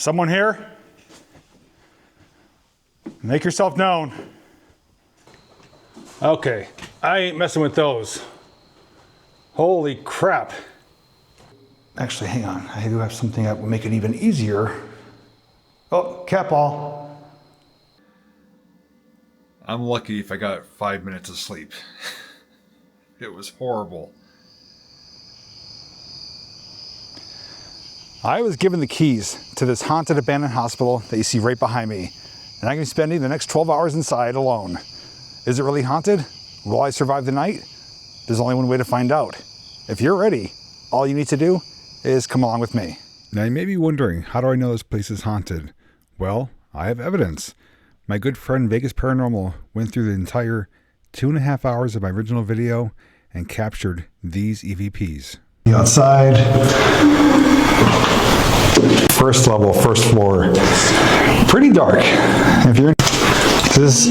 Someone here? Make yourself known. Okay, I ain't messing with those. Holy crap. Actually, hang on. I do have something that will make it even easier. Oh, cat ball. I'm lucky if I got 5 minutes of sleep. It was horrible. I was given the keys to this haunted abandoned hospital that you see right behind me, and I'm going to be spending the next 12 hours inside alone. Is it really haunted? Will I survive the night? There's only one way to find out. If you're ready, all you need to do is come along with me. Now you may be wondering, how do I know this place is haunted? Well, I have evidence. My good friend Vegas Paranormal went through the entire 2.5 hours of my original video and captured these EVPs. Outside. First level, first floor. Pretty dark. If you're, this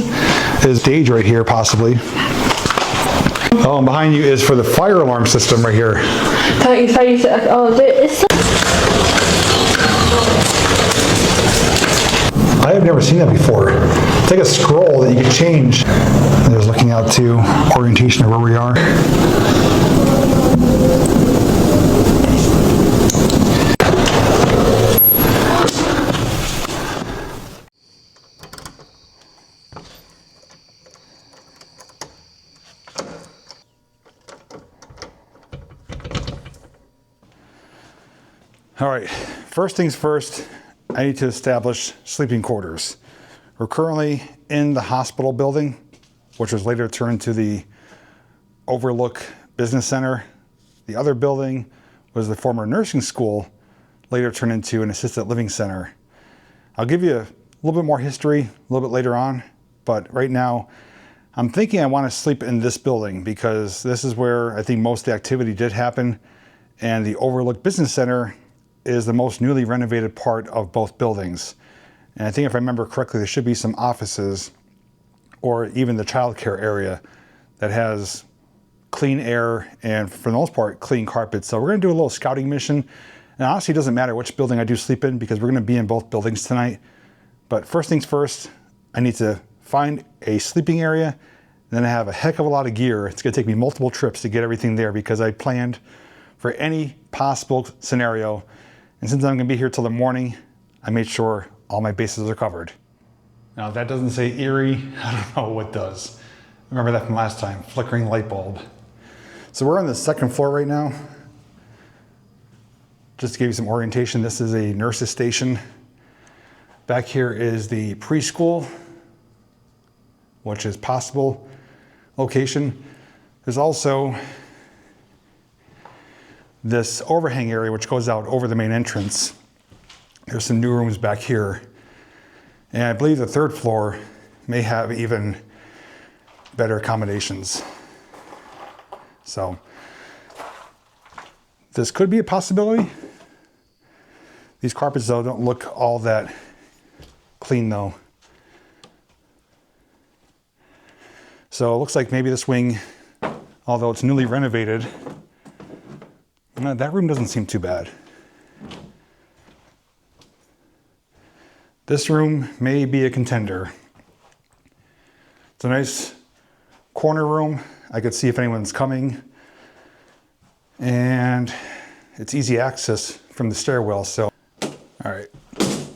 is stage right here, possibly. Oh, and behind you is for the fire alarm system right here. I have never seen that before. It's like a scroll that you can change. And there's looking out to orientation of where we are. All right, first things first, I need to establish sleeping quarters. We're currently in the hospital building, which was later turned to the Overlook Business Center. The other building was the former nursing school, later turned into an assisted living center. I'll give you a little bit more history a little bit later on, but right now I'm thinking I want to sleep in this building because this is where I think most of the activity did happen, and the Overlook Business Center is the most newly renovated part of both buildings. And I think if I remember correctly, there should be some offices or even the childcare area that has clean air and for the most part, clean carpets. So we're gonna do a little scouting mission. And honestly, it doesn't matter which building I do sleep in because we're gonna be in both buildings tonight. But first things first, I need to find a sleeping area. And then I have a heck of a lot of gear. It's gonna take me multiple trips to get everything there because I planned for any possible scenario. And since I'm gonna be here till the morning, I made sure all my bases are covered. Now if that doesn't say eerie, I don't know what does. Remember that from last time, flickering light bulb. So we're on the second floor right now. Just to give you some orientation, this is a nurse's station. Back here is the preschool, which is possible location. There's also this overhang area which goes out over the main entrance. There's some new rooms back here. And I believe the third floor may have even better accommodations. So this could be a possibility. These carpets though don't look all that clean though. So it looks like maybe this wing, although it's newly renovated, that room doesn't seem too bad. This room may be a contender. It's a nice corner room. I could see if anyone's coming. And it's easy access from the stairwell, so. All right,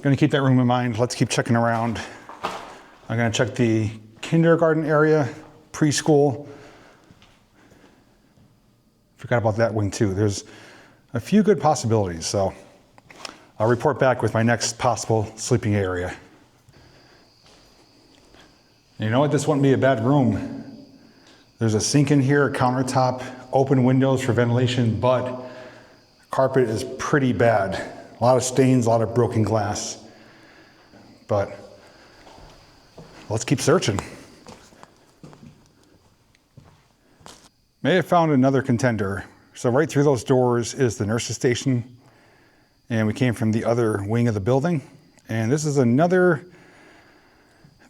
gonna keep that room in mind. Let's keep checking around. I'm gonna check the kindergarten area, preschool. Forgot about that wing too. There's a few good possibilities, so I'll report back with my next possible sleeping area. You know what, this wouldn't be a bad room. There's a sink in here, a countertop, open windows for ventilation, but carpet is pretty bad. A lot of stains, a lot of broken glass. But let's keep searching. May have found another contender. So right through those doors is the nurse's station. And we came from the other wing of the building. And this is another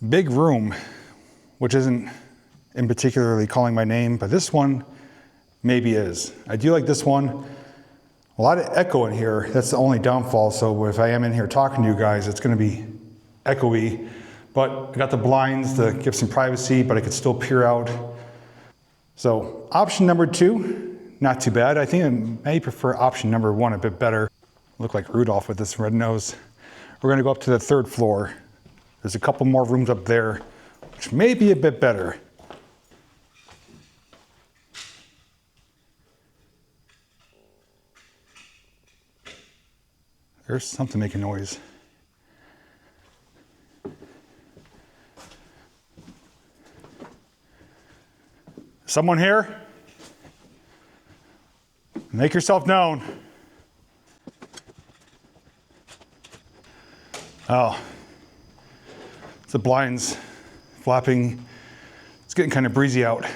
big room, which isn't in particularly calling my name, but this one maybe is. I do like this one. A lot of echo in here. That's the only downfall. So if I am in here talking to you guys, it's going to be echoey. But I got the blinds to give some privacy, but I could still peer out. So option number 2, not too bad. I think I may prefer option number 1 a bit better. Look like Rudolph with this red nose. We're going to go up to the 3rd floor. There's a couple more rooms up there, which may be a bit better. There's something making noise. Someone here? Make yourself known. Oh, it's the blinds flapping. It's getting kind of breezy out.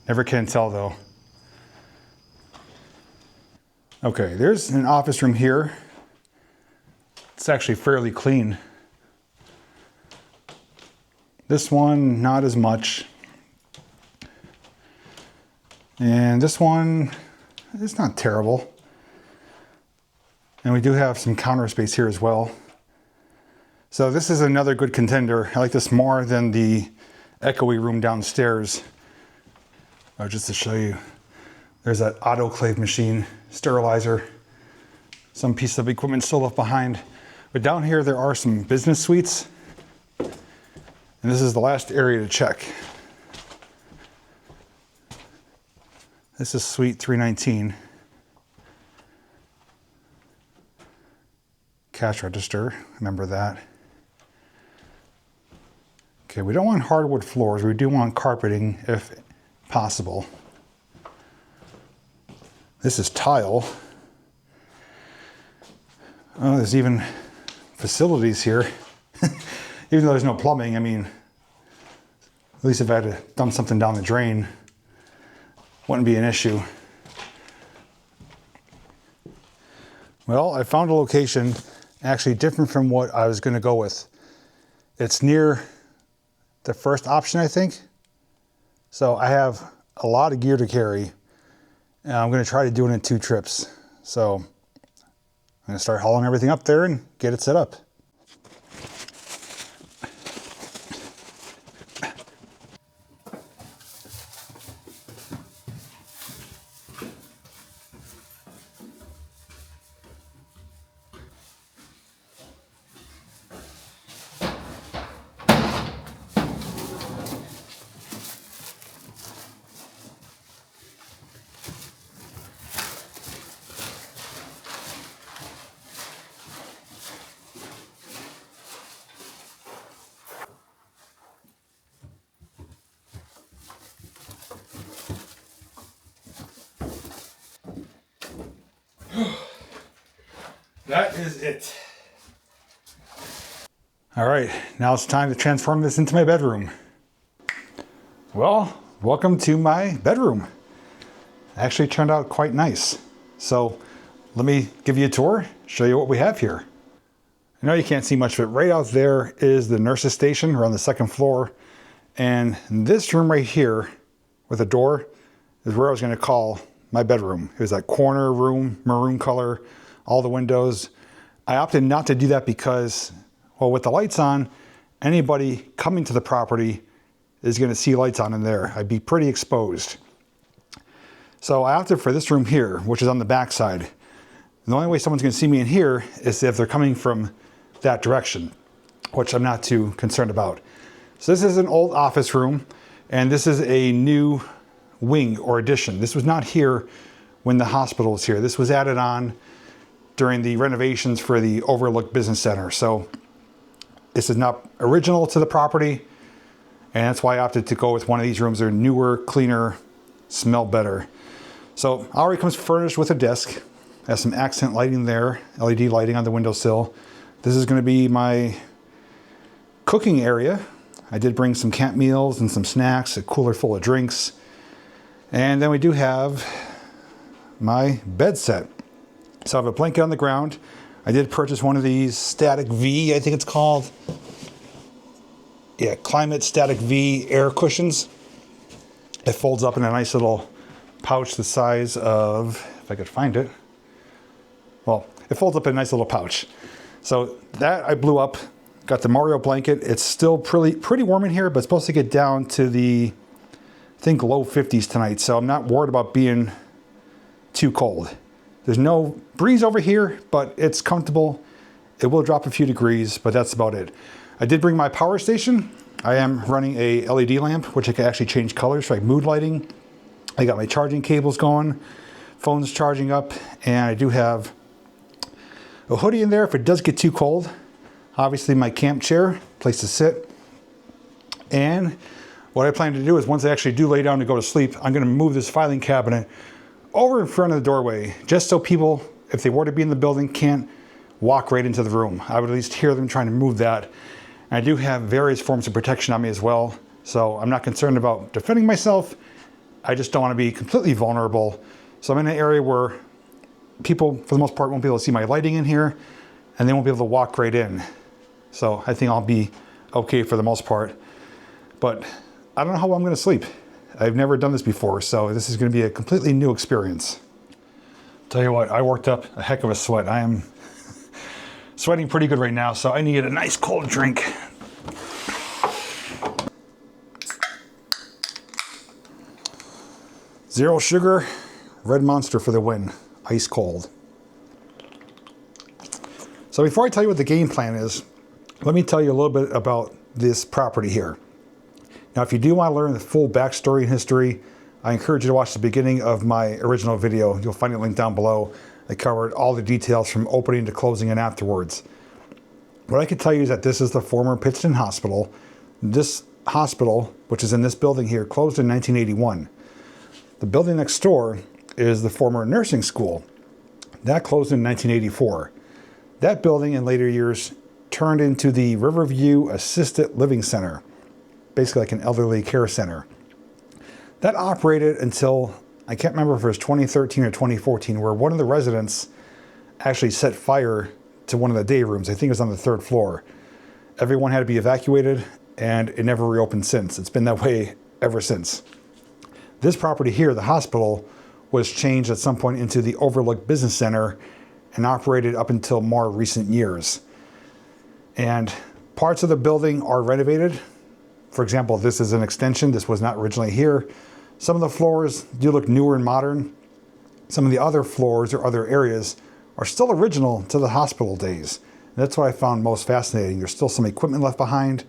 Never can tell though. Okay, there's an office room here. It's actually fairly clean. This one, not as much. And this one, it's not terrible. And we do have some counter space here as well. So this is another good contender. I like this more than the echoey room downstairs. Oh, just to show you, there's that autoclave machine, sterilizer, some piece of equipment still left behind. But down here there are some business suites. And this is the last area to check. This is suite 319. Cash register, remember that. Okay, we don't want hardwood floors. We do want carpeting if possible. This is tile. Oh, there's even facilities here. Even though there's no plumbing, I mean, at least if I had to dump something down the drain, wouldn't be an issue. Well, I found a location actually different from what I was going to go with. It's near the first option, I think. So I have a lot of gear to carry, and I'm going to try to do it in 2 trips. So I'm going to start hauling everything up there and get it set up. That is it. All right, now it's time to transform this into my bedroom. Well, welcome to my bedroom. It actually turned out quite nice. So let me give you a tour, show you what we have here. I know you can't see much, but right out there is the nurse's station. We're on the 2nd floor. And this room right here with a door is where I was gonna call my bedroom. It was that corner room, maroon color, all the windows. I opted not to do that because, well, with the lights on, anybody coming to the property is gonna see lights on in there. I'd be pretty exposed. So I opted for this room here, which is on the back side. The only way someone's gonna see me in here is if they're coming from that direction, which I'm not too concerned about. So this is an old office room, and this is a new wing or addition. This was not here when the hospital was here. This was added on during the renovations for the Overlook Business Center. So this is not original to the property, and that's why I opted to go with one of these rooms. They're newer, cleaner, smell better. So already comes furnished with a desk. Has some accent lighting there, LED lighting on the windowsill. This is gonna be my cooking area. I did bring some camp meals and some snacks, a cooler full of drinks. And then we do have my bed set. So I have a blanket on the ground. I did purchase one of these Static V, I think it's called. Yeah, Climate Static V air cushions. It folds up in a nice little pouch the size of if I could find it. Well, it folds up in a nice little pouch. So that I blew up, got the Mario blanket. It's still pretty warm in here, but it's supposed to get down to the, I think, low 50s tonight. So I'm not worried about being too cold. There's no breeze over here, but it's comfortable. It will drop a few degrees, but that's about it. I did bring my power station. I am running a LED lamp, which I can actually change colors for like mood lighting. I got my charging cables going, phone's charging up, and I do have a hoodie in there if it does get too cold. Obviously my camp chair, place to sit. And what I plan to do is once I actually do lay down to go to sleep, I'm gonna move this filing cabinet over in front of the doorway, just so people, if they were to be in the building, can't walk right into the room. I would at least hear them trying to move that. And I do have various forms of protection on me as well, so I'm not concerned about defending myself. I just don't want to be completely vulnerable. So I'm in an area where people, for the most part, won't be able to see my lighting in here, and they won't be able to walk right in. So I think I'll be okay for the most part. But I don't know how I'm going to sleep. I've never done this before, so this is going to be a completely new experience. Tell you what, I worked up a heck of a sweat. I am sweating pretty good right now, so I need a nice cold drink. Zero sugar, Red Monster for the win. Ice cold. So before I tell you what the game plan is, let me tell you a little bit about this property here. Now, if you do want to learn the full backstory and history, I encourage you to watch the beginning of my original video. You'll find it linked down below. I covered all the details from opening to closing and afterwards. What I can tell you is that this is the former Pittston Hospital. This hospital, which is in this building here, closed in 1981. The building next door is the former nursing school. That closed in 1984. That building in later years turned into the Riverview Assisted Living Center, basically like an elderly care center. That operated until, I can't remember if it was 2013 or 2014, where one of the residents actually set fire to one of the day rooms. I think it was on the 3rd floor. Everyone had to be evacuated, and it never reopened since. It's been that way ever since. This property here, the hospital, was changed at some point into the Overlook Business Center and operated up until more recent years. And parts of the building are renovated. For example, this is an extension. This was not originally here. Some of the floors do look newer and modern. Some of the other floors or other areas are still original to the hospital days. And that's what I found most fascinating. There's still some equipment left behind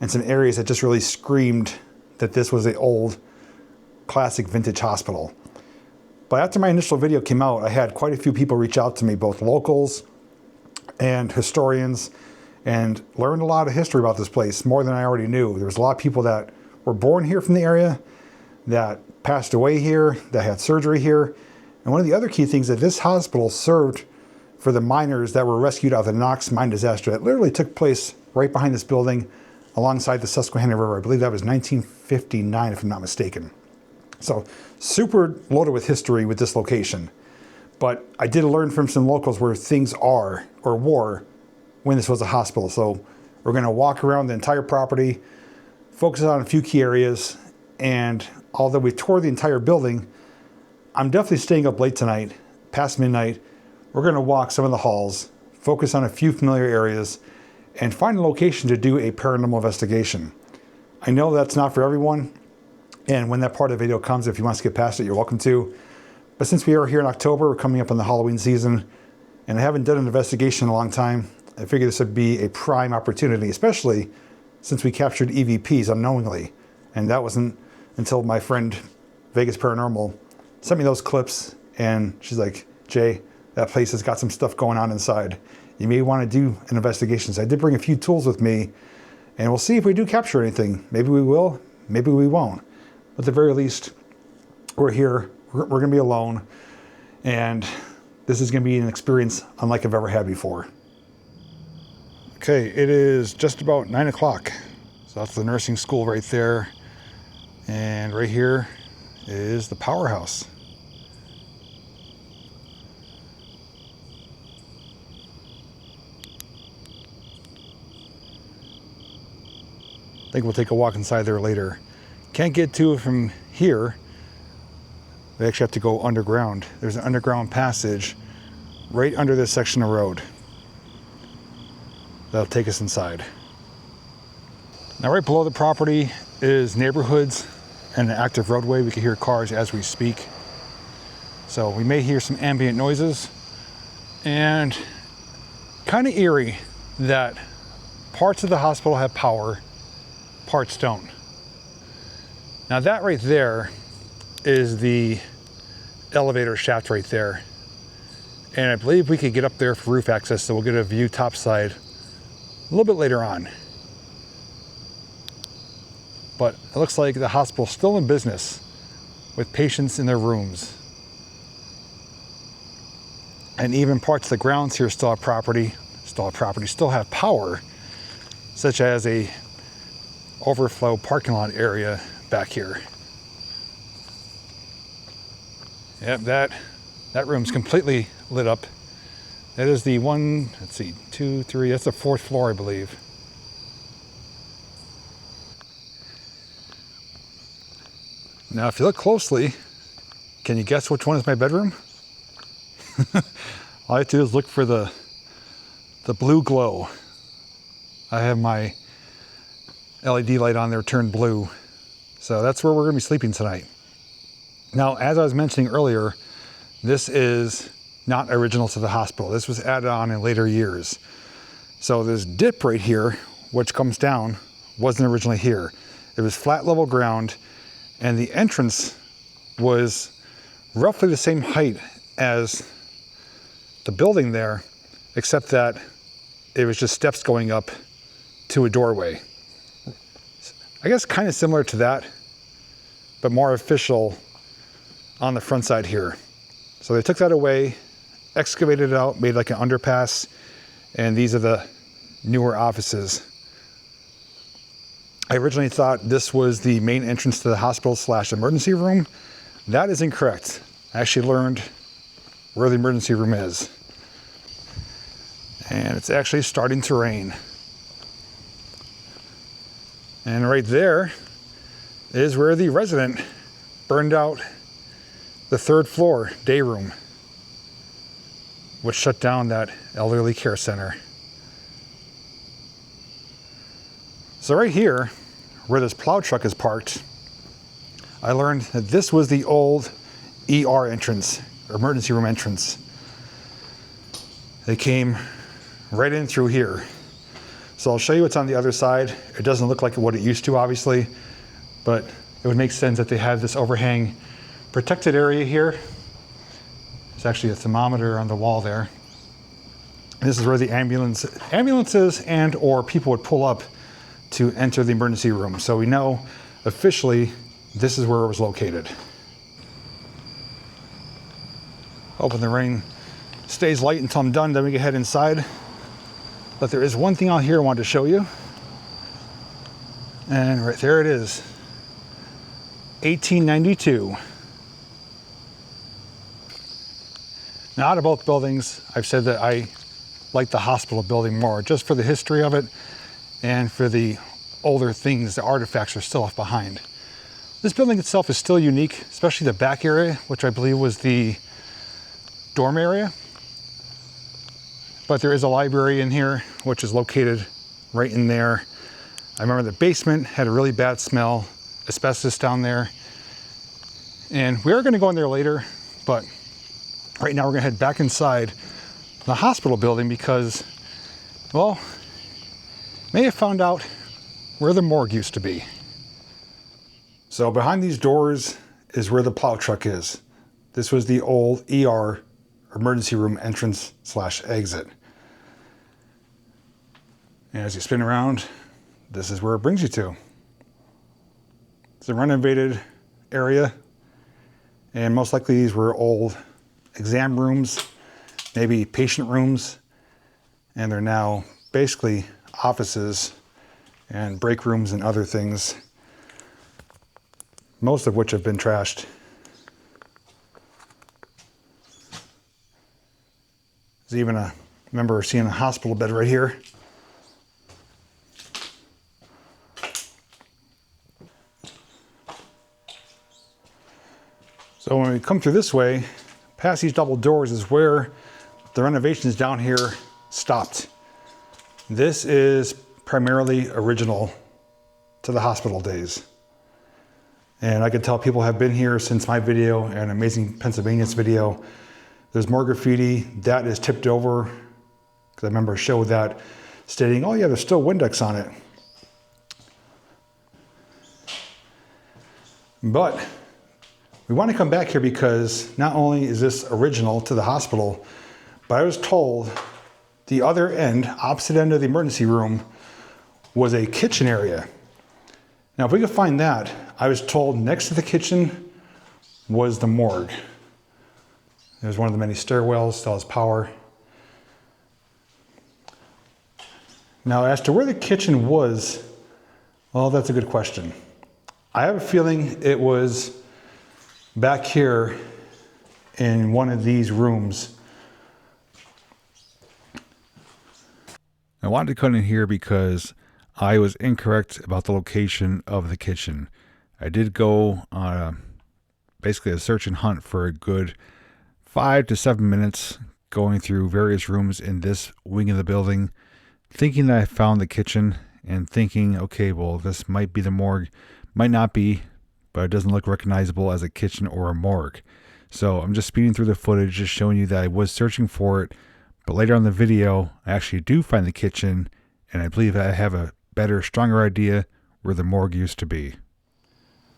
and some areas that just really screamed that this was an old, classic vintage hospital. But after my initial video came out, I had quite a few people reach out to me, both locals and historians, and learned a lot of history about this place, more than I already knew. There was a lot of people that were born here from the area, that passed away here, that had surgery here. And one of the other key things that this hospital served for the miners that were rescued out of the Knox mine disaster that literally took place right behind this building alongside the Susquehanna River. I believe that was 1959, if I'm not mistaken. So super loaded with history with this location. But I did learn from some locals where things are or were when this was a hospital. So we're going to walk around the entire property, focus on a few key areas, and although we toured the entire building, I'm definitely staying up late tonight, past midnight. We're going to walk some of the halls, focus on a few familiar areas, and find a location to do a paranormal investigation. I know that's not for everyone, and when that part of the video comes, if you want to skip past it, you're welcome to. But since we are here in October, we're coming up on the Halloween season, and I haven't done an investigation in a long time, I figured this would be a prime opportunity, especially since we captured EVPs unknowingly. And that wasn't until my friend Vegas Paranormal sent me those clips, and she's like, Jay, that place has got some stuff going on inside. You may want to do an investigation. So I did bring a few tools with me, and we'll see if we do capture anything. Maybe we will, maybe we won't. But at the very least, we're here, we're going to be alone, and this is going to be an experience unlike I've ever had before. Okay, it is just about 9 o'clock. So that's the nursing school right there. And right here is the powerhouse. I think we'll take a walk inside there later. Can't get to it from here, We actually have to go underground. There's an underground passage right under this section of road that'll take us inside. Now right below the property is neighborhoods and an active roadway. We can hear cars as we speak. So we may hear some ambient noises, and kind of eerie that parts of the hospital have power, parts don't. Now that right there is the elevator shaft right there. And I believe we could get up there for roof access, so we'll get a view topside a little bit later on. But it looks like the hospital's still in business with patients in their rooms. And even parts of the grounds here still have still have power, such as a overflow parking lot area back here. Yep, that room's completely lit up. That is the one, let's see, 2, 3, that's the 4th floor, I believe. Now, if you look closely, can you guess which one is my bedroom? All I have to do is look for the blue glow. I have my LED light on there turned blue. So that's where we're gonna be sleeping tonight. Now, as I was mentioning earlier, this is not original to the hospital. This was added on in later years. So this dip right here, which comes down, wasn't originally here. It was flat level ground, and the entrance was roughly the same height as the building there, except that it was just steps going up to a doorway. I guess kind of similar to that, but more official on the front side here. So they took that away, excavated it out, made like an underpass, and these are the newer offices. I originally thought this was the main entrance to the hospital / emergency room. That is incorrect. I actually learned where the emergency room is. And it's actually starting to rain. And right there is where the resident burned out the 3rd floor day room, which shut down that elderly care center. So right here, where this plow truck is parked, I learned that this was the old ER entrance, or emergency room entrance. They came right in through here. So I'll show you what's on the other side. It doesn't look like what it used to, obviously, but it would make sense that they have this overhang protected area here. There's actually a thermometer on the wall there. This is where the ambulances and or people would pull up to enter the emergency room. So we know officially this is where it was located. Hoping the rain stays light until I'm done, then we can head inside. But there is one thing out here I wanted to show you. And right there it is. 1892. Now, out of both buildings, I've said that I like the hospital building more, just for the history of it and for the older things, the artifacts are still left behind. This building itself is still unique, especially the back area, which I believe was the dorm area. But there is a library in here, which is located right in there. I remember the basement had a really bad smell, asbestos down there. And we are gonna go in there later, but right now we're gonna head back inside the hospital building because, well, may have found out where the morgue used to be. So behind these doors is where the plow truck is. This was the old ER, emergency room entrance / exit. And as you spin around, this is where it brings you to. It's a renovated area, and most likely these were old exam rooms, maybe patient rooms, and they're now basically offices and break rooms and other things, most of which have been trashed. There's even I remember seeing a hospital bed right here. So when we come through this way, past these double doors is where the renovations down here stopped. This is primarily original to the hospital days. And I can tell people have been here since my video and Amazing Pennsylvania's video. There's more graffiti that is tipped over, because I remember a show that stating, oh yeah, there's still Windex on it. But we want to come back here because not only is this original to the hospital, but I was told the other end, opposite end of the emergency room, was a kitchen area. Now, if we could find that, I was told next to the kitchen was the morgue. There's one of the many stairwells, still has power. Now, as to where the kitchen was, well, that's a good question. I have a feeling it was back here in one of these rooms. I wanted to cut in here because I was incorrect about the location of the kitchen. I did go on basically a search and hunt for a good 5 to 7 minutes, going through various rooms in this wing of the building, thinking that I found the kitchen and thinking, okay, well, this might be the morgue. Might not be, but it doesn't look recognizable as a kitchen or a morgue. So I'm just speeding through the footage, just showing you that I was searching for it. But later on in the video, I actually do find the kitchen, and I believe I have a better, stronger idea where the morgue used to be.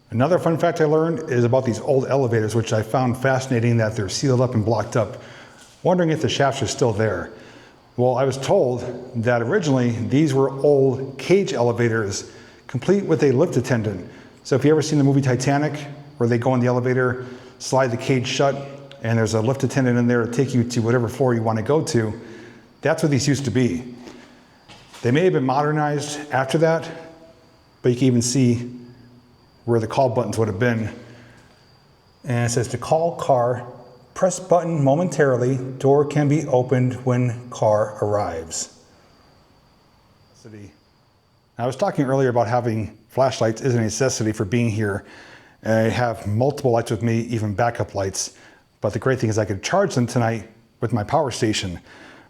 Another fun fact I learned is about these old elevators, which I found fascinating that they're sealed up and blocked up. Wondering if the shafts are still there. Well, I was told that originally these were old cage elevators, complete with a lift attendant. So if you ever seen the movie Titanic, where they go in the elevator, slide the cage shut, and there's a lift attendant in there to take you to whatever floor you want to go to, that's what these used to be. They may have been modernized after that, but you can even see where the call buttons would have been. And it says to call car, press button momentarily, door can be opened when car arrives. I was talking earlier about having flashlights is a necessity for being here. I have multiple lights with me, even backup lights. But the great thing is I could charge them tonight with my power station.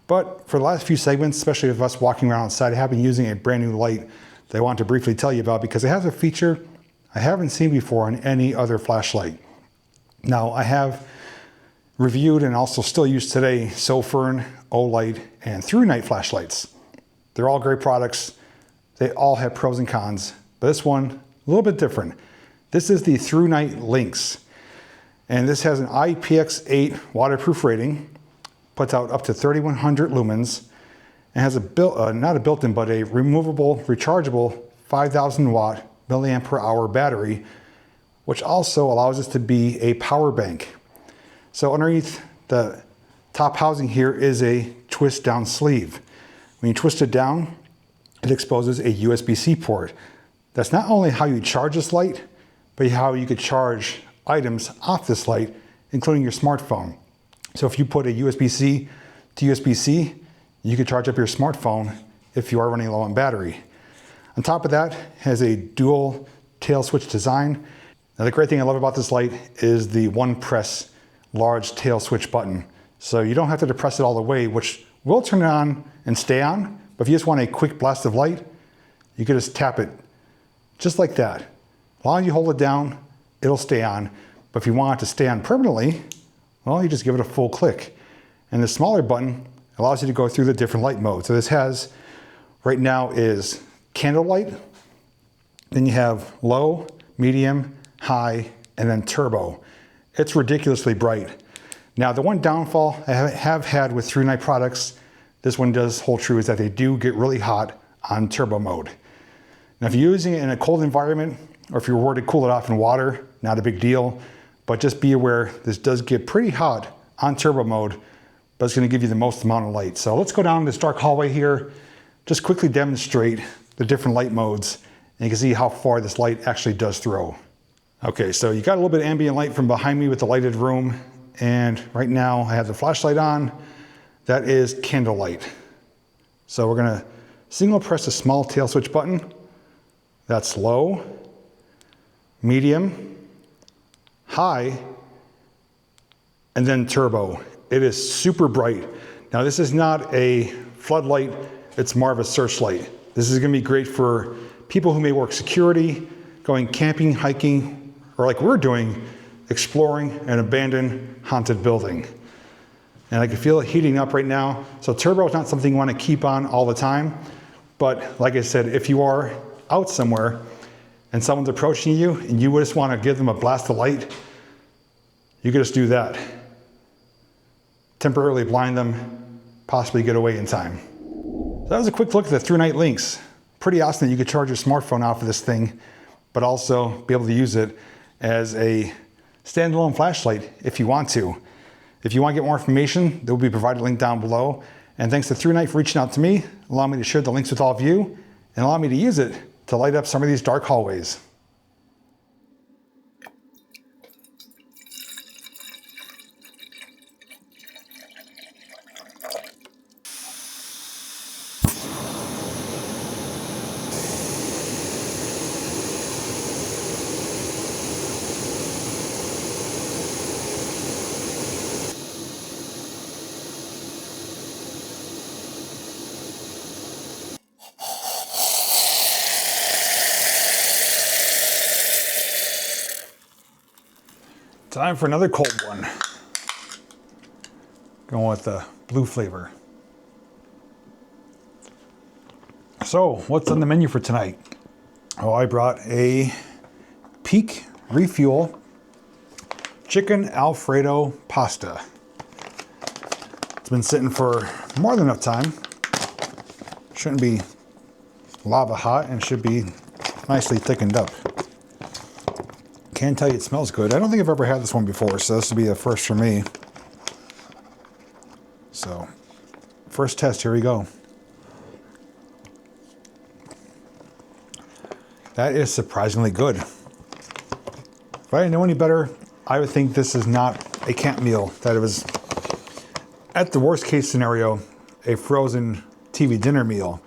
But for the last few segments, especially of us walking around outside, I have been using a brand new light that I want to briefly tell you about because it has a feature I haven't seen before on any other flashlight. Now, I have reviewed and also still use today Sofern, Olight, and ThruNite flashlights. They're all great products. They all have pros and cons, but this one, a little bit different. This is the ThruNite Lynx, and this has an IPX8 waterproof rating, puts out up to 3100 lumens, and has a not a built-in, but a removable, rechargeable 5,000 watt milliamp per hour battery, which also allows us to be a power bank. So underneath the top housing here is a twist down sleeve. When you twist it down, it exposes a USB-C port. That's not only how you charge this light, but how you could charge items off this light, including your smartphone. So if you put a USB-C to USB-C, you could charge up your smartphone if you are running low on battery. On top of that, it has a dual tail switch design. Now the great thing I love about this light is the one press large tail switch button. So you don't have to depress it all the way, which will turn it on and stay on. But if you just want a quick blast of light, you can just tap it just like that. As long as you hold it down, it'll stay on. But if you want it to stay on permanently, well, you just give it a full click. And the smaller button allows you to go through the different light modes. So this has, right now is candlelight, then you have low, medium, high, and then turbo. It's ridiculously bright. Now the one downfall I have had with ThruNite products, this one does hold true, is that they do get really hot on turbo mode. Now if you're using it in a cold environment, or if you're worried to cool it off in water, not a big deal, but just be aware this does get pretty hot on turbo mode, but it's gonna give you the most amount of light. So let's go down this dark hallway here, just quickly demonstrate the different light modes, and you can see how far this light actually does throw. Okay, so you got a little bit of ambient light from behind me with the lighted room, and right now I have the flashlight on. That is candlelight. So we're gonna single press the small tail switch button. That's low, medium, high, and then turbo. It is super bright. Now this is not a floodlight, it's more of a searchlight. This is gonna be great for people who may work security, going camping, hiking, or like we're doing, exploring an abandoned haunted building. And I can feel it heating up right now. So turbo is not something you want to keep on all the time. But like I said, if you are out somewhere and someone's approaching you and you just want to give them a blast of light, you can just do that. Temporarily blind them, possibly get away in time. So that was a quick look at the ThruNite Lynx. Pretty awesome that you could charge your smartphone off of this thing, but also be able to use it as a standalone flashlight if you want to. If you want to get more information, there will be provided a link down below. And thanks to ThruNite for reaching out to me, allowing me to share the links with all of you, and allow me to use it to light up some of these dark hallways. Time for another cold one. Going with the blue flavor. So, what's on the menu for tonight? Oh, I brought a Peak Refuel Chicken Alfredo Pasta. It's been sitting for more than enough time. Shouldn't be lava hot and should be nicely thickened up. Can tell you it smells good. I don't think I've ever had this one before, so this will be a first for me. So, first test, here we go. That is surprisingly good. If I didn't know any better, I would think this is not a camp meal. That it was, at the worst case scenario, a frozen TV dinner meal.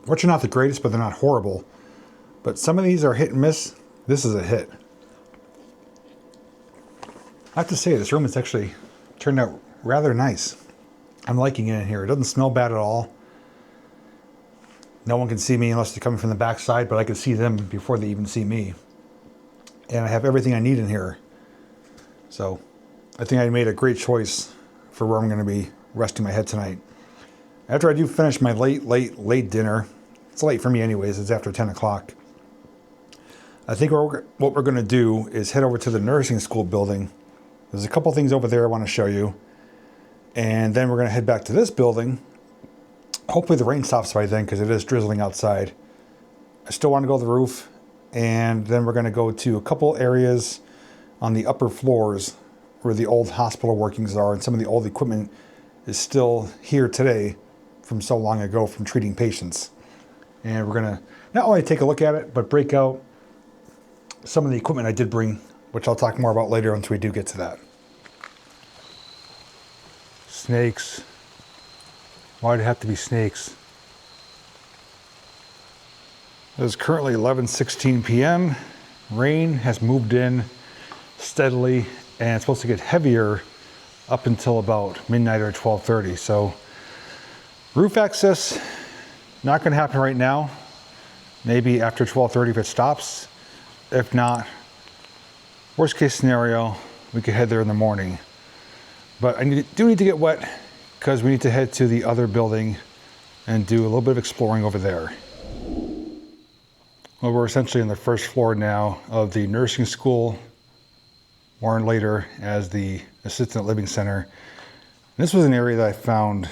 Which are not the greatest, but they're not horrible. But some of these are hit and miss. This is a hit. I have to say, this room has actually turned out rather nice. I'm liking it in here. It doesn't smell bad at all. No one can see me unless they're coming from the back side, but I can see them before they even see me. And I have everything I need in here. So I think I made a great choice for where I'm going to be resting my head tonight. After I do finish my late dinner, it's late for me anyways, it's after 10 o'clock. I think what we're going to do is head over to the nursing school building. There's a couple things over there I want to show you. And then we're going to head back to this building. Hopefully the rain stops by then because it is drizzling outside. I still want to go to the roof. And then we're going to go to a couple areas on the upper floors where the old hospital workings are. And some of the old equipment is still here today from so long ago from treating patients. And we're going to not only take a look at it, but break out some of the equipment I did bring, which I'll talk more about later once we do get to that. Snakes. Why'd it have to be snakes? It is currently 11:16 p.m. Rain has moved in steadily and it's supposed to get heavier up until about midnight or 12:30. So roof access, not going to happen right now. Maybe after 12:30 if it stops. If not, worst case scenario, we could head there in the morning. But I do need to get wet because we need to head to the other building and do a little bit of exploring over there. Well, we're essentially on the first floor now of the nursing school, more later as the assistant living center. This was an area that I found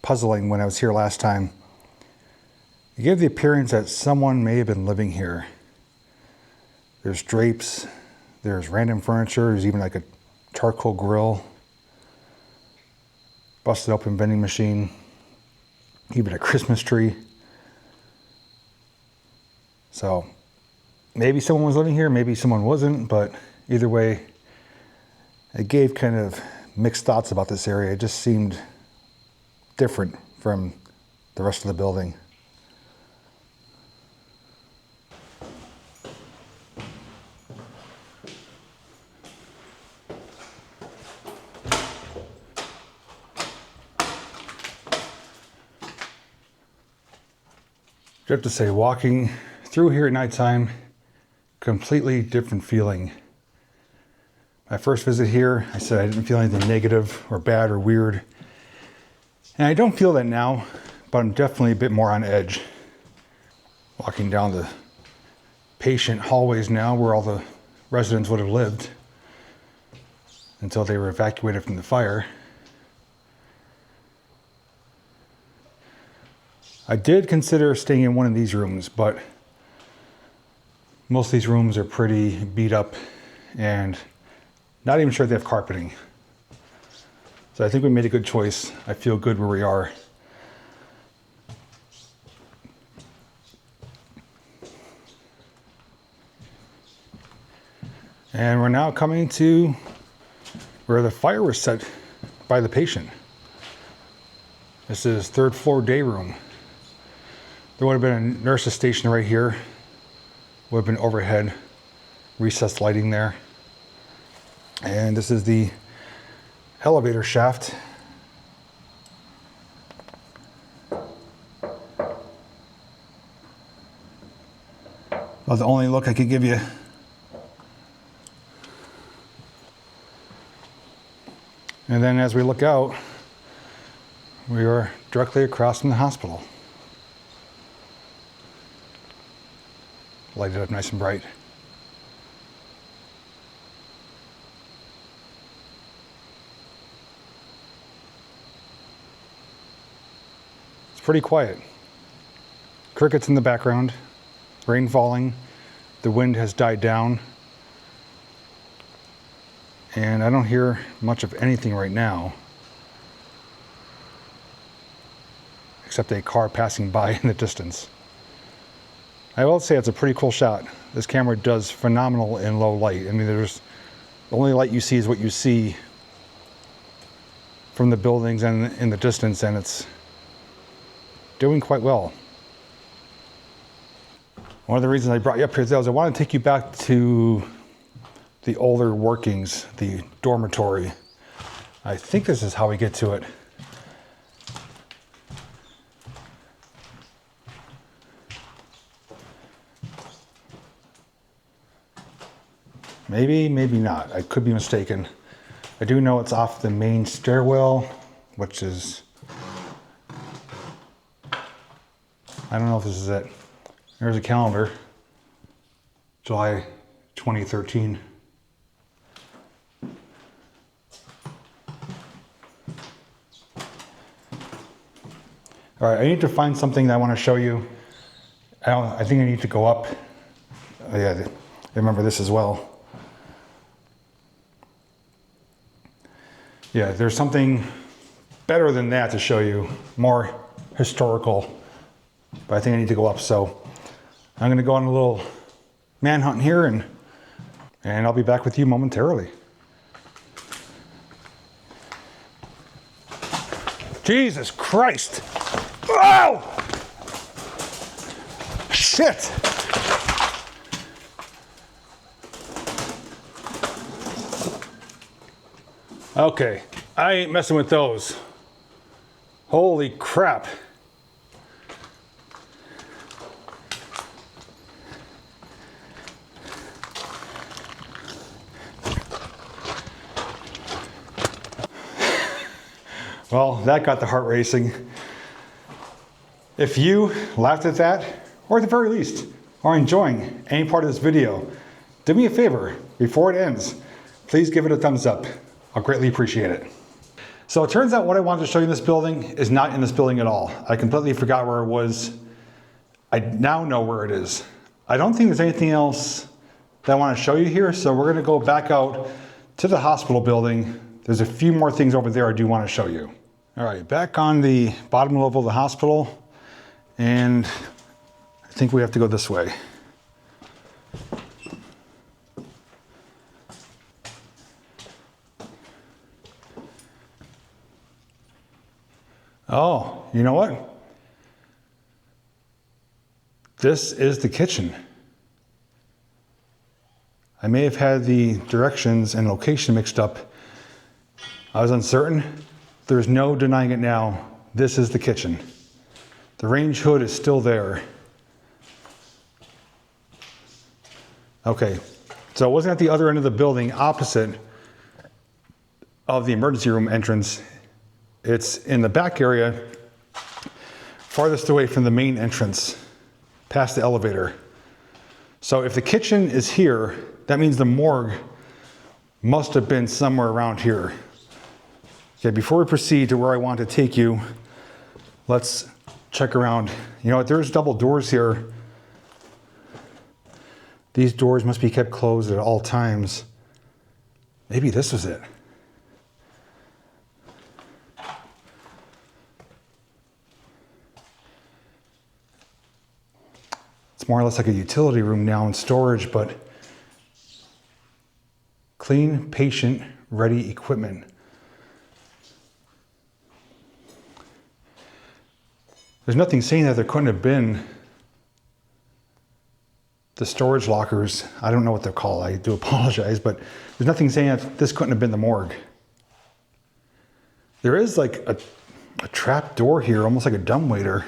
puzzling when I was here last time. It gave the appearance that someone may have been living here. There's drapes, there's random furniture, there's even like a charcoal grill, busted open vending machine, even a Christmas tree. So maybe someone was living here, maybe someone wasn't, but either way, it gave kind of mixed thoughts about this area. It just seemed different from the rest of the building. I have to say, walking through here at nighttime, completely different feeling. My first visit here, I said I didn't feel anything negative or bad or weird. And I don't feel that now, but I'm definitely a bit more on edge. Walking down the patient hallways now where all the residents would have lived until they were evacuated from the fire. I did consider staying in one of these rooms, but most of these rooms are pretty beat up and not even sure they have carpeting. So I think we made a good choice. I feel good where we are. And we're now coming to where the fire was set by the patient. This is third floor day room. There would have been a nurse's station right here. Would have been overhead recessed lighting there. And this is the elevator shaft. Well, the only look I could give you. And then as we look out, we are directly across from the hospital. Lighted up nice and bright. It's pretty quiet. Crickets in the background, rain falling, the wind has died down, and I don't hear much of anything right now, except a car passing by in the distance. I will say it's a pretty cool shot. This camera does phenomenal in low light. I mean, the only light you see is what you see from the buildings and in the distance, and it's doing quite well. One of the reasons I brought you up here today is I want to take you back to the older workings, the dormitory. I think this is how we get to it. Maybe, maybe not. I could be mistaken. I do know it's off the main stairwell, which is, I don't know if this is it. There's a calendar, July 2013. All right, I need to find something that I want to show you. I think I need to go up. Oh, yeah, I remember this as well. Yeah, there's something better than that to show you, more historical, but I think I need to go up. So I'm going to go on a little manhunt here, and I'll be back with you momentarily. Jesus Christ! Oh! Shit! Okay, I ain't messing with those. Holy crap. Well, that got the heart racing. If you laughed at that, or at the very least, are enjoying any part of this video, do me a favor, before it ends, please give it a thumbs up. I'll greatly appreciate it. So it turns out what I wanted to show you in this building is not in this building at all. I completely forgot where it was. I now know where it is. I don't think there's anything else that I want to show you here, so we're gonna go back out to the hospital building. There's a few more things over there I do want to show you. All right, back on the bottom level of the hospital, and I think we have to go this way. Oh, you know what? This is the kitchen. I may have had the directions and location mixed up. I was uncertain. There's no denying it now. This is the kitchen. The range hood is still there. Okay, so it wasn't at the other end of the building opposite of the emergency room entrance. It's in the back area, farthest away from the main entrance, past the elevator. So if the kitchen is here, that means the morgue must have been somewhere around here. Okay, before we proceed to where I want to take you, let's check around. You know what, there's double doors here. These doors must be kept closed at all times. Maybe this was it. It's more or less like a utility room now in storage, but clean, patient, ready equipment. There's nothing saying that there couldn't have been the storage lockers. I don't know what they're called. I do apologize, but there's nothing saying that this couldn't have been the morgue. There is like a trap door here, almost like a dumbwaiter.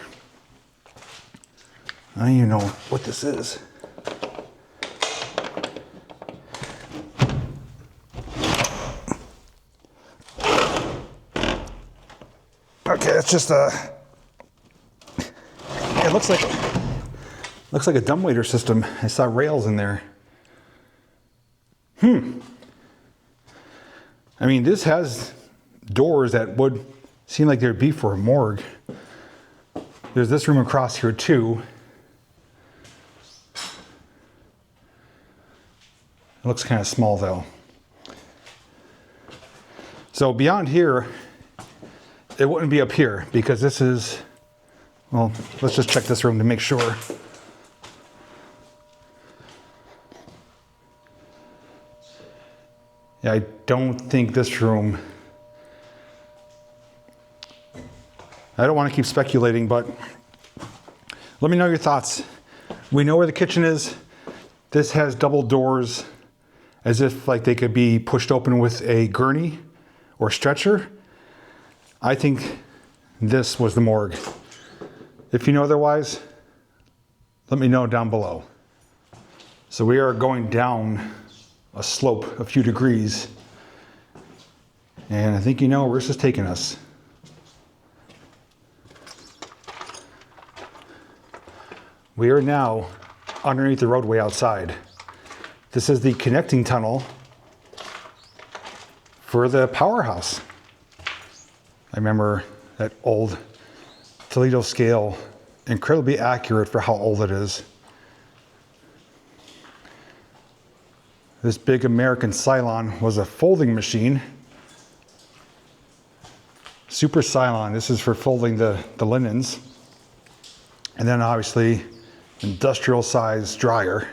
I don't even know what this is. Okay, it's just it looks like a dumbwaiter system. I saw rails in there. I mean, this has doors that would seem like there'd be for a morgue. There's this room across here too. It looks kind of small though. So beyond here, it wouldn't be up here because this is, well, let's just check this room to make sure. Yeah, I don't think this room, I don't want to keep speculating, but let me know your thoughts. We know where the kitchen is. This has double doors as if like they could be pushed open with a gurney or stretcher. I think this was the morgue. If you know otherwise, let me know down below. So we are going down a slope a few degrees, and I think you know where this is taking us. We are now underneath the roadway outside. This is the connecting tunnel for the powerhouse. I remember that old Toledo scale, incredibly accurate for how old it is. This big American Cylon was a folding machine. Super Cylon, this is for folding the linens. And then obviously, industrial size dryer.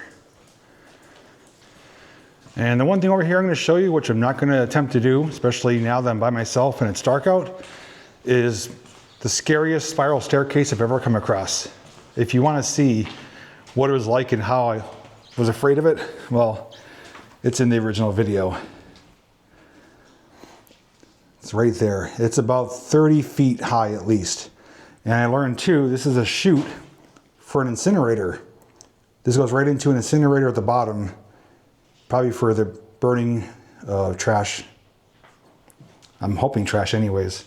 And the one thing over here I'm going to show you, which I'm not going to attempt to do, especially now that I'm by myself and it's dark out, is the scariest spiral staircase I've ever come across. If you want to see what it was like and how I was afraid of it, well, it's in the original video. It's right there. It's about 30 feet high at least. And I learned too, this is a chute for an incinerator. This goes right into an incinerator at the bottom, probably for the burning of trash. I'm hoping trash anyways.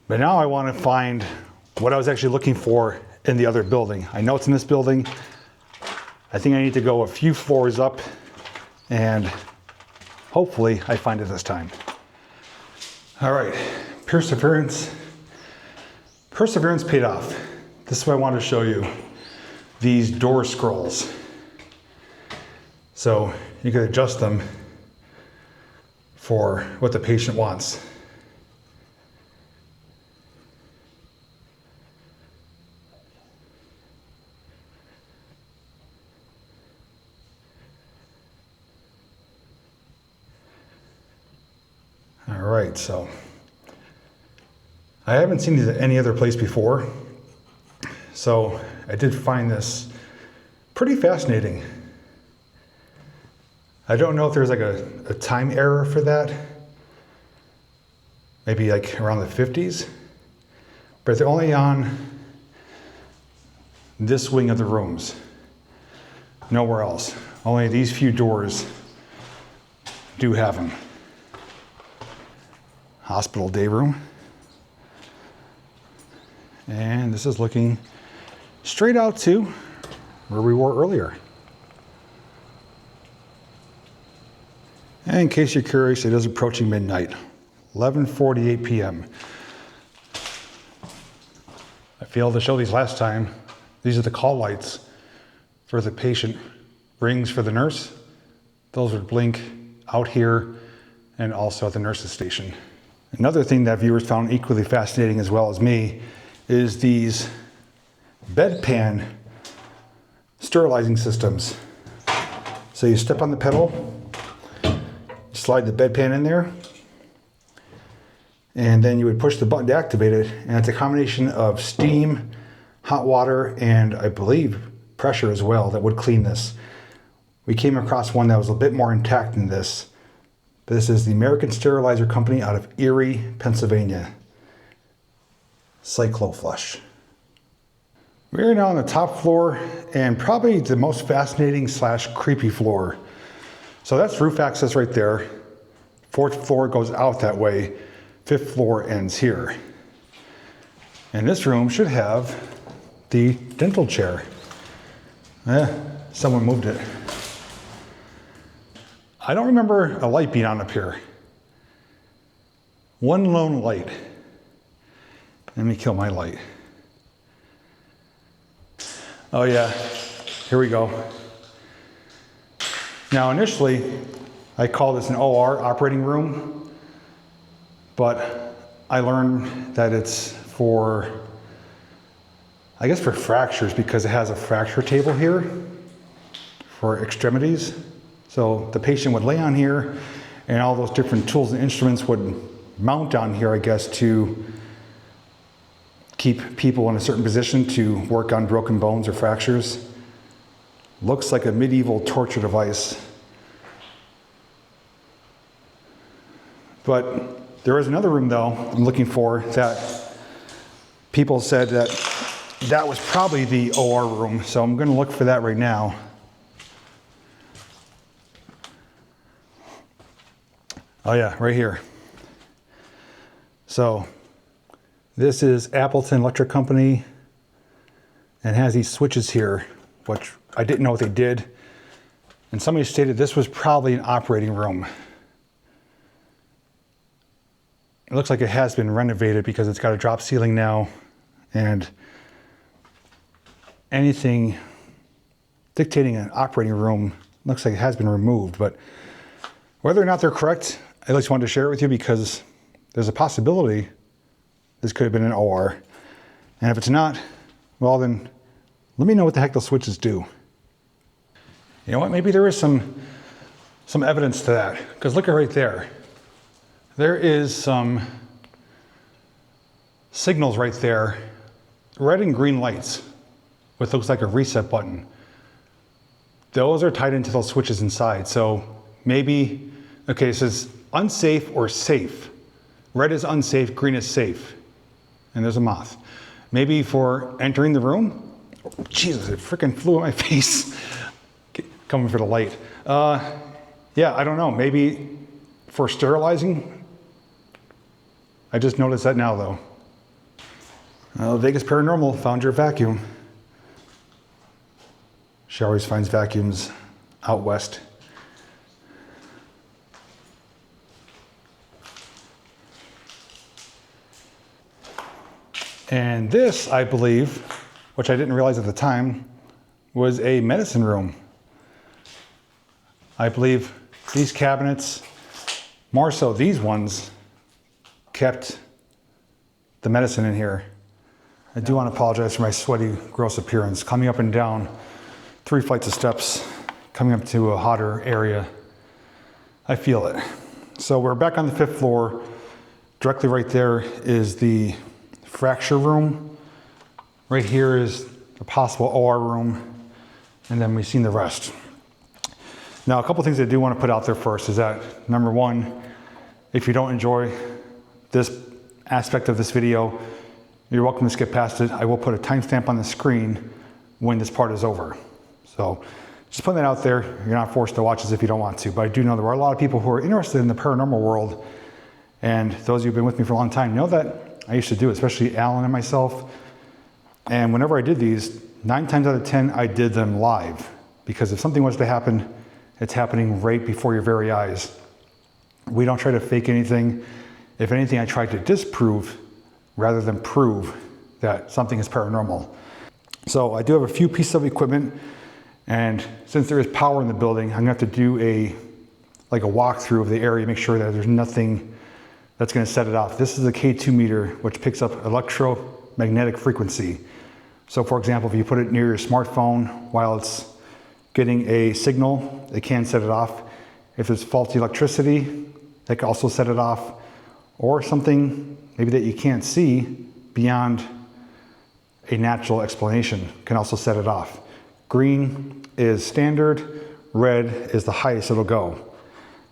But now I want to find what I was actually looking for in the other building. I know it's in this building. I think I need to go a few floors up and hopefully I find it this time. All right, perseverance paid off. This is what I wanted to show you. These door scrolls. So you can adjust them for what the patient wants. All right, so I haven't seen these at any other place before. So I did find this pretty fascinating. I don't know if there's like a time error for that. Maybe like around the 50s. But they're only on this wing of the rooms. Nowhere else. Only these few doors do have them. Hospital day room. And this is looking straight out to where we were earlier. And in case you're curious, it is approaching midnight, 11:48 p.m. I failed to show these last time. These are the call lights for the patient. Rings for the nurse. Those would blink out here and also at the nurse's station. Another thing that viewers found equally fascinating as well as me is these bedpan sterilizing systems. So you step on the pedal, slide the bedpan in there, and then you would push the button to activate it, and it's a combination of steam, hot water, and I believe pressure as well that would clean this. We came across one that was a bit more intact than this. This is the American Sterilizer Company out of Erie, Pennsylvania. Cycloflush. We're now on the top floor and probably the most fascinating / creepy floor. So that's roof access right there. 4th floor goes out that way. 5th floor ends here. And this room should have the dental chair. Someone moved it. I don't remember a light being on up here. One lone light. Let me kill my light. Oh yeah, here we go. Now initially, I call this an OR, operating room, but I learned that it's for, I guess for fractures, because it has a fracture table here for extremities. So the patient would lay on here and all those different tools and instruments would mount on here, I guess, to keep people in a certain position to work on broken bones or fractures. Looks like a medieval torture device. But there is another room though I'm looking for that people said that was probably the OR room. So I'm gonna look for that right now. Oh yeah, right here. So this is Appleton Electric Company and has these switches here, which I didn't know what they did. And somebody stated this was probably an operating room. It looks like it has been renovated because it's got a drop ceiling now, and anything dictating an operating room looks like it has been removed. But whether or not they're correct, I at least wanted to share it with you because there's a possibility this could have been an OR. And if it's not, well then, let me know what the heck those switches do. You know what, maybe there is some evidence to that. Because look at right there. There is some signals right there, red and green lights, with looks like a reset button. Those are tied into those switches inside. So maybe, okay, it says unsafe or safe. Red is unsafe, green is safe. And there's a moth. Maybe for entering the room. Oh, Jesus, it freaking flew in my face. Coming for the light. Yeah, I don't know. Maybe for sterilizing. I just noticed that now though. Vegas Paranormal found your vacuum. She always finds vacuums out west. And this, I believe, which I didn't realize at the time, was a medicine room. I believe these cabinets, more so these ones, kept the medicine in here. I do want to apologize for my sweaty, gross appearance. Coming up and down 3 flights of steps, coming up to a hotter area. I feel it. So we're back on the 5th floor. Directly right there is the fracture room. Right here is a possible OR room, and then we've seen the rest. Now, a couple things I do want to put out there first is that, number one, if you don't enjoy this aspect of this video, you're welcome to skip past it. I will put a timestamp on the screen when this part is over. So Just putting that out there. You're not forced to watch this if you don't want to, but I do know there are a lot of people who are interested in the paranormal world, and those of you who've been with me for a long time know that I used to do it, especially Alan and myself. And whenever I did these, 9 times out of 10, I did them live, because if something was to happen, it's happening right before your very eyes. We don't try to fake anything. If anything, I try to disprove rather than prove that something is paranormal. So I do have a few pieces of equipment, and since there is power in the building, I'm gonna have to do a walkthrough of the area, make sure that there's nothing that's gonna set it off. This is a K2 meter, which picks up electromagnetic frequency. So for example, if you put it near your smartphone while it's getting a signal, it can set it off. If there's faulty electricity, that can also set it off. Or something maybe that you can't see beyond a natural explanation can also set it off. Green is standard, red is the highest it'll go.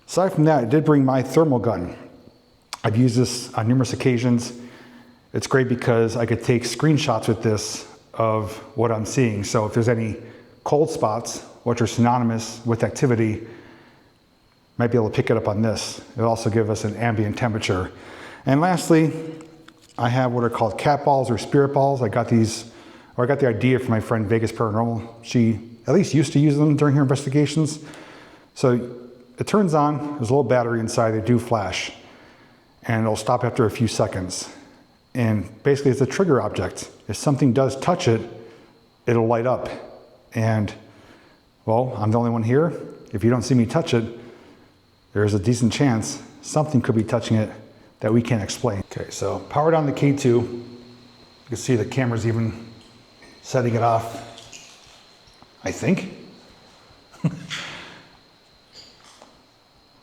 Aside from that, I did bring my thermal gun. I've used this on numerous occasions. It's great because I could take screenshots with this of what I'm seeing. So if there's any cold spots, which are synonymous with activity, might be able to pick it up on this. It'll also give us an ambient temperature. And lastly, I have what are called cat balls or spirit balls. I got these, or I got the idea from my friend Vegas Paranormal. She at least used to use them during her investigations. So it turns on, there's a little battery inside, they do flash, and it'll stop after a few seconds. And basically it's a trigger object. If something does touch it, it'll light up. And well, I'm the only one here. If you don't see me touch it, there's a decent chance something could be touching it that we can't explain. Okay, so powered on the K2. You can see the camera's even setting it off, I think.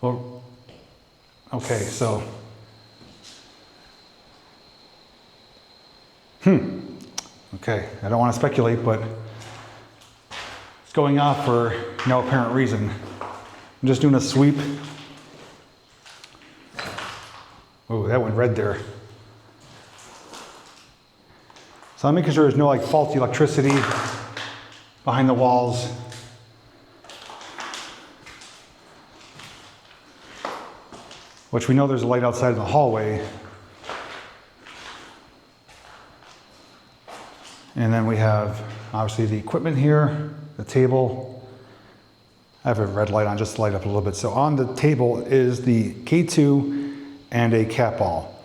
Well, okay, so. Okay, I don't want to speculate, but it's going off for no apparent reason. I'm just doing a sweep. Oh, that went red there. So I'm making sure there's no faulty electricity behind the walls. Which we know there's a light outside in the hallway. And then we have obviously the equipment here, the table. I have a red light on just to light up a little bit. So on the table is the K2 and a cat ball.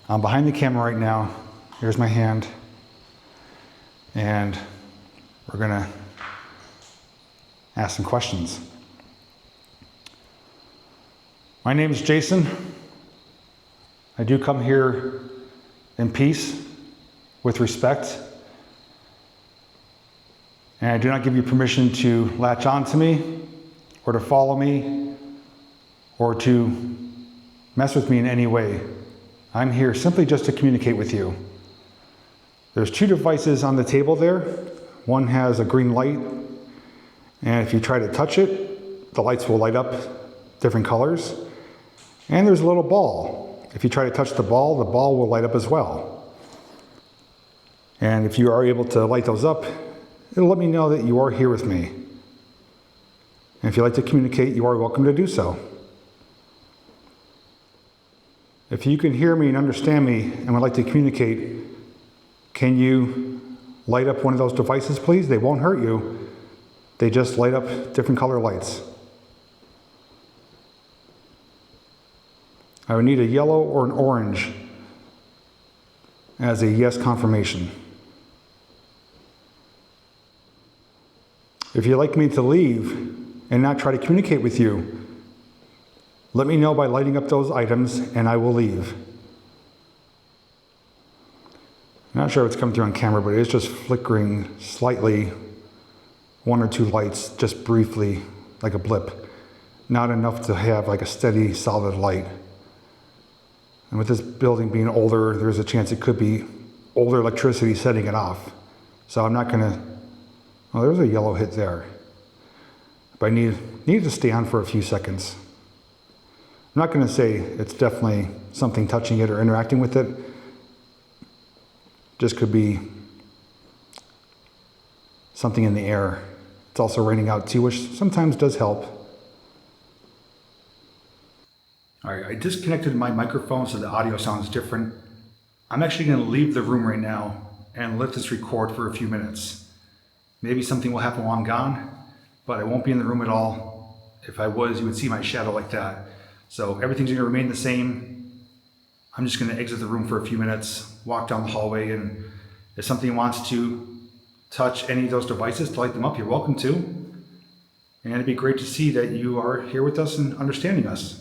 I'm behind the camera right now. Here's my hand. And we're gonna ask some questions. My name is Jason. I do come here in peace, with respect. And I do not give you permission to latch on to me, or to follow me, or to mess with me in any way. I'm here simply just to communicate with you. There's 2 devices on the table there. One has a green light, and if you try to touch it, the lights will light up different colors. And there's a little ball. If you try to touch the ball will light up as well. And if you are able to light those up, it'll let me know that you are here with me. And if you'd like to communicate, you are welcome to do so. If you can hear me and understand me and would like to communicate, can you light up one of those devices, please? They won't hurt you. They just light up different color lights. I would need a yellow or an orange as a yes confirmation. If you'd like me to leave and not try to communicate with you, let me know by lighting up those items and I will leave. I'm not sure if it's coming through on camera, but it is just flickering slightly, 1 or 2 lights, just briefly, like a blip. Not enough to have a steady, solid light. And with this building being older, there's a chance it could be older electricity setting it off. So I'm not gonna, oh, there's a yellow hit there. But I need to stay on for a few seconds. I'm not gonna say it's definitely something touching it or interacting with it. Just could be something in the air It's also raining out too, which sometimes does help. All right, I disconnected my microphone so the audio sounds different. I'm actually going to leave the room right now and let this record for a few minutes. Maybe something will happen while I'm gone, but I won't be in the room at all. If I was, you would see my shadow like that. So everything's going to remain the same. I'm just going to exit the room for a few minutes, walk down the hallway, and if something wants to touch any of those devices to light them up, you're welcome to. And it'd be great to see that you are here with us and understanding us.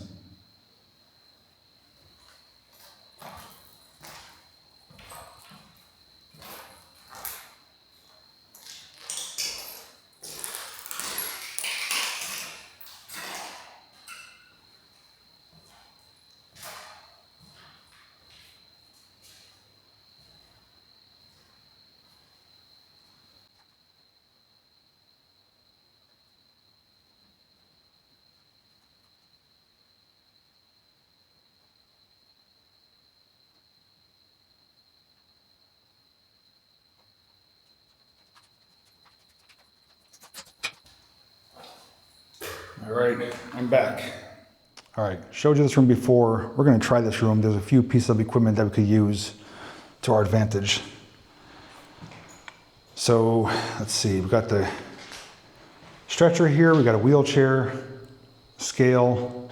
All right, I'm back. All right, showed you this room before. We're gonna try this room. There's a few pieces of equipment that we could use to our advantage. So let's see, we've got the stretcher here, we've got a wheelchair, scale.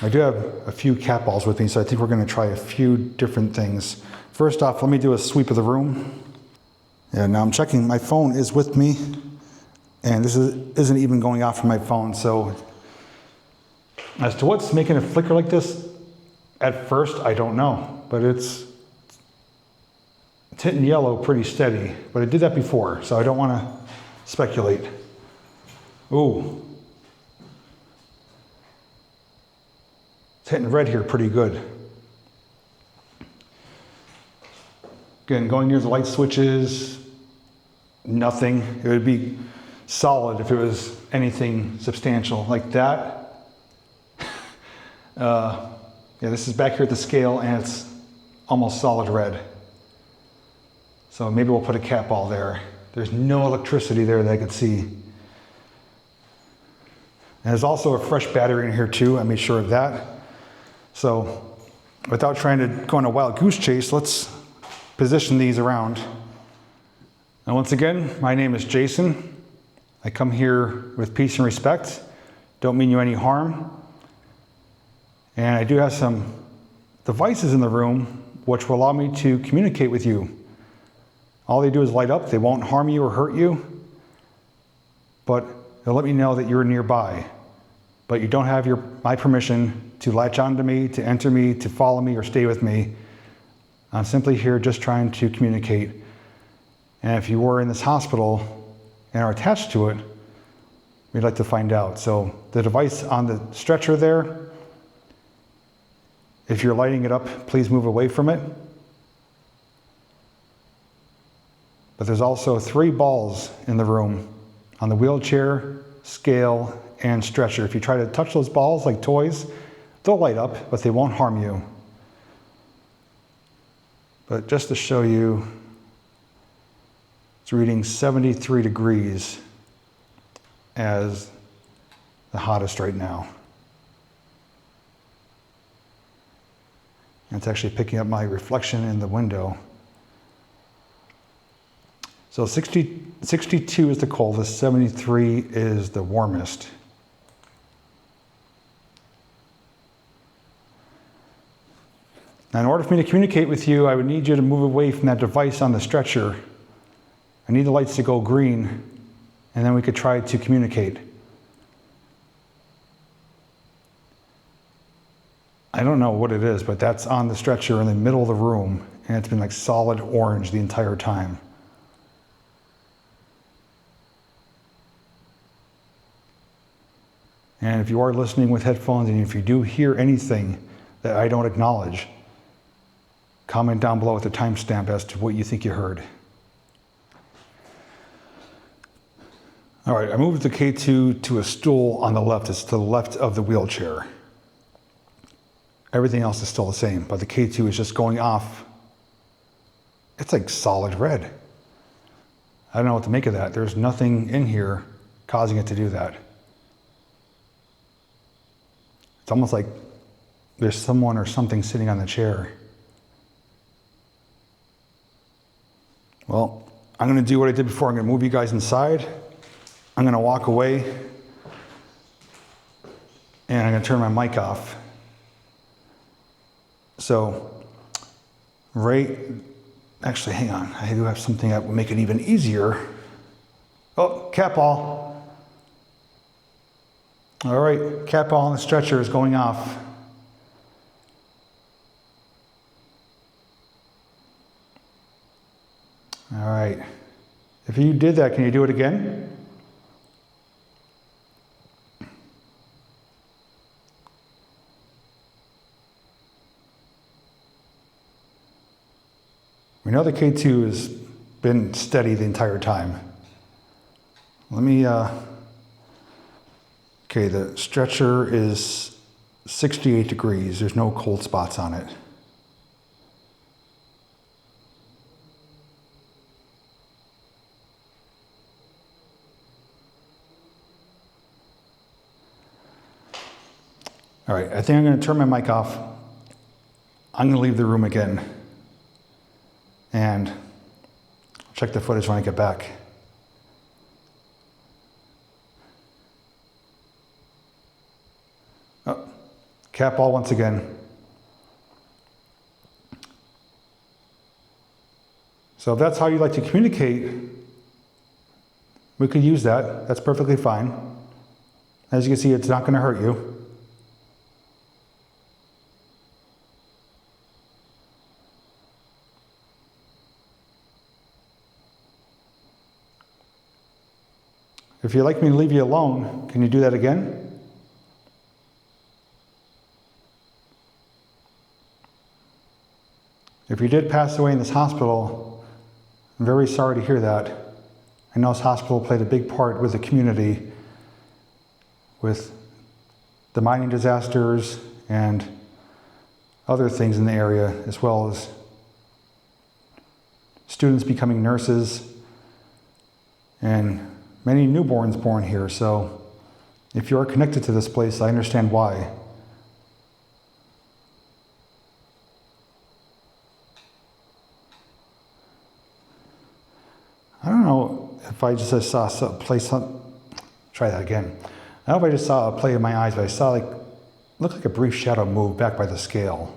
I do have a few cat balls with me, so I think we're gonna try a few different things. First off, let me do a sweep of the room. And now I'm checking, my phone is with me. And this isn't even going off from my phone, so as to what's making it flicker like this, at first, I don't know, but it's hitting yellow pretty steady, but it did that before, so I don't want to speculate. Ooh. It's hitting red here pretty good. Again, going near the light switches, nothing. It would be solid if it was anything substantial like that. Yeah, this is back here at the scale and it's almost solid red. So maybe we'll put a cat ball there. There's no electricity there that I could see. And there's also a fresh battery in here too, I made sure of that. So without trying to go on a wild goose chase, let's position these around. And once again, my name is Jason. I come here with peace and respect. Don't mean you any harm. And I do have some devices in the room which will allow me to communicate with you. All they do is light up. They won't harm you or hurt you, but they'll let me know that you're nearby. But you don't have my permission to latch onto me, to enter me, to follow me, or stay with me. I'm simply here just trying to communicate. And if you were in this hospital and are attached to it, we'd like to find out. So the device on the stretcher there, if you're lighting it up, please move away from it. But there's also 3 balls in the room on the wheelchair, scale, and stretcher. If you try to touch those balls like toys, they'll light up, but they won't harm you. But just to show you, it's reading 73 degrees as the hottest right now. And it's actually picking up my reflection in the window. So 62 is the coldest, 73 is the warmest. Now in order for me to communicate with you, I would need you to move away from that device on the stretcher. I need the lights to go green, and then we could try to communicate. I don't know what it is, but that's on the stretcher in the middle of the room, and it's been like solid orange the entire time. And if you are listening with headphones, and if you do hear anything that I don't acknowledge, comment down below with a timestamp as to what you think you heard. All right, I moved the K2 to a stool on the left. It's to the left of the wheelchair. Everything else is still the same, but the K2 is just going off. It's like solid red. I don't know what to make of that. There's nothing in here causing it to do that. It's almost like there's someone or something sitting on the chair. Well, I'm gonna do what I did before. I'm gonna move you guys inside. I'm gonna walk away and I'm gonna turn my mic off. So, actually, hang on. I do have something that will make it even easier. Oh, cat ball. All right, cat ball on the stretcher is going off. All right. If you did that, can you do it again? We know the K2 has been steady the entire time. Let me, okay, the stretcher is 68 degrees. There's no cold spots on it. All right, I think I'm going to turn my mic off. I'm going to leave the room again. And I'll check the footage when I get back. Oh, cat ball once again. So if that's how you like to communicate, we could use that. That's perfectly fine. As you can see, it's not going to hurt you. If you'd like me to leave you alone, can you do that again? If you did pass away in this hospital, I'm very sorry to hear that. I know this hospital played a big part with the community, with the mining disasters and other things in the area, as well as students becoming nurses and many newborns born here. So if you are connected to this place, I understand why. I don't know if I just saw a place, try that again. I don't know if I just saw a play in my eyes, but I saw looked like a brief shadow move back by the scale.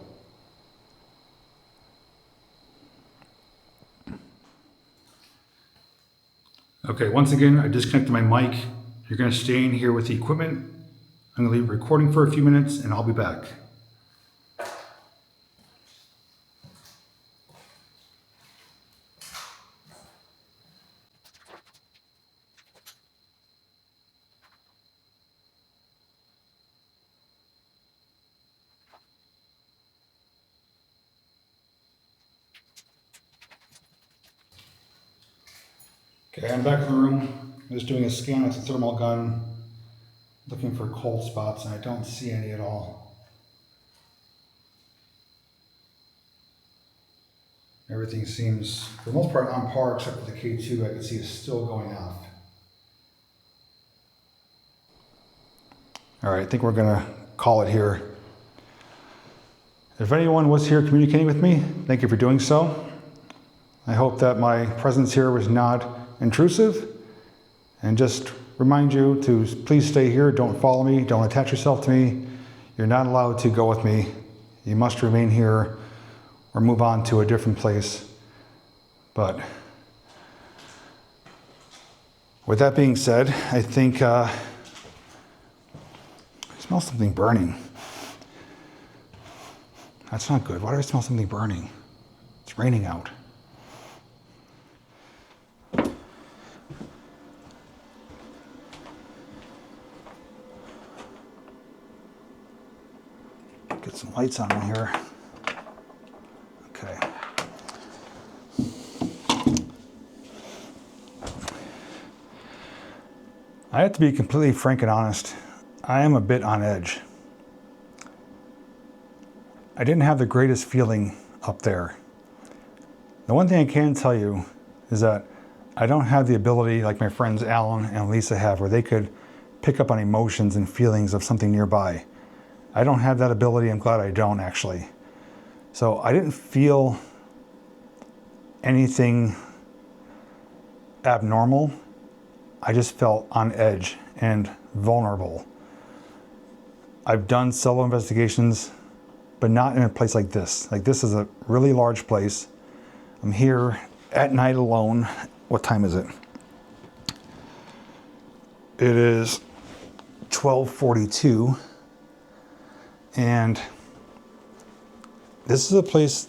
Okay, once again, I disconnected my mic. You're going to stay in here with the equipment. I'm going to leave recording for a few minutes and I'll be back. Okay, I'm back in the room. I'm just doing a scan with the thermal gun, looking for cold spots, and I don't see any at all. Everything seems, for the most part, on par, except for the K2 I can see is still going off. All right, I think we're gonna call it here. If anyone was here communicating with me, thank you for doing so. I hope that my presence here was not intrusive, and just remind you to please stay here. Don't follow me. Don't attach yourself to me. You're not allowed to go with me. You must remain here or move on to a different place. But with that being said, I think I smell something burning. That's not good. Why do I smell something burning? It's raining out. Get some lights on in here. Okay. I have to be completely frank and honest. I am a bit on edge. I didn't have the greatest feeling up there. The one thing I can tell you is that I don't have the ability like my friends Alan and Lisa have, where they could pick up on emotions and feelings of something nearby. I don't have that ability. I'm glad I don't, actually. So I didn't feel anything abnormal. I just felt on edge and vulnerable. I've done solo investigations, but not in a place like this. Like, this is a really large place. I'm here at night alone. What time is it? It is 12:42, and this is a place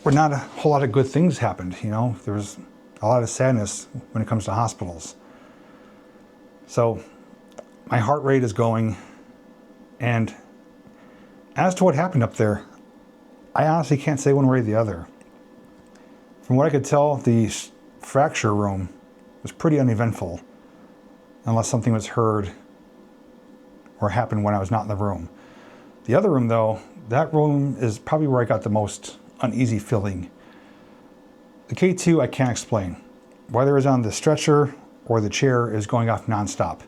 where not a whole lot of good things happened. You know, there's a lot of sadness when it comes to hospitals. So my heart rate is going, and as to what happened up there, I honestly can't say one way or the other. From what I could tell, the fracture room was pretty uneventful, unless something was heard or happened when I was not in the room. The other room, though, that room is probably where I got the most uneasy feeling. The K2 I can't explain. Whether it's on the stretcher or the chair is going off nonstop.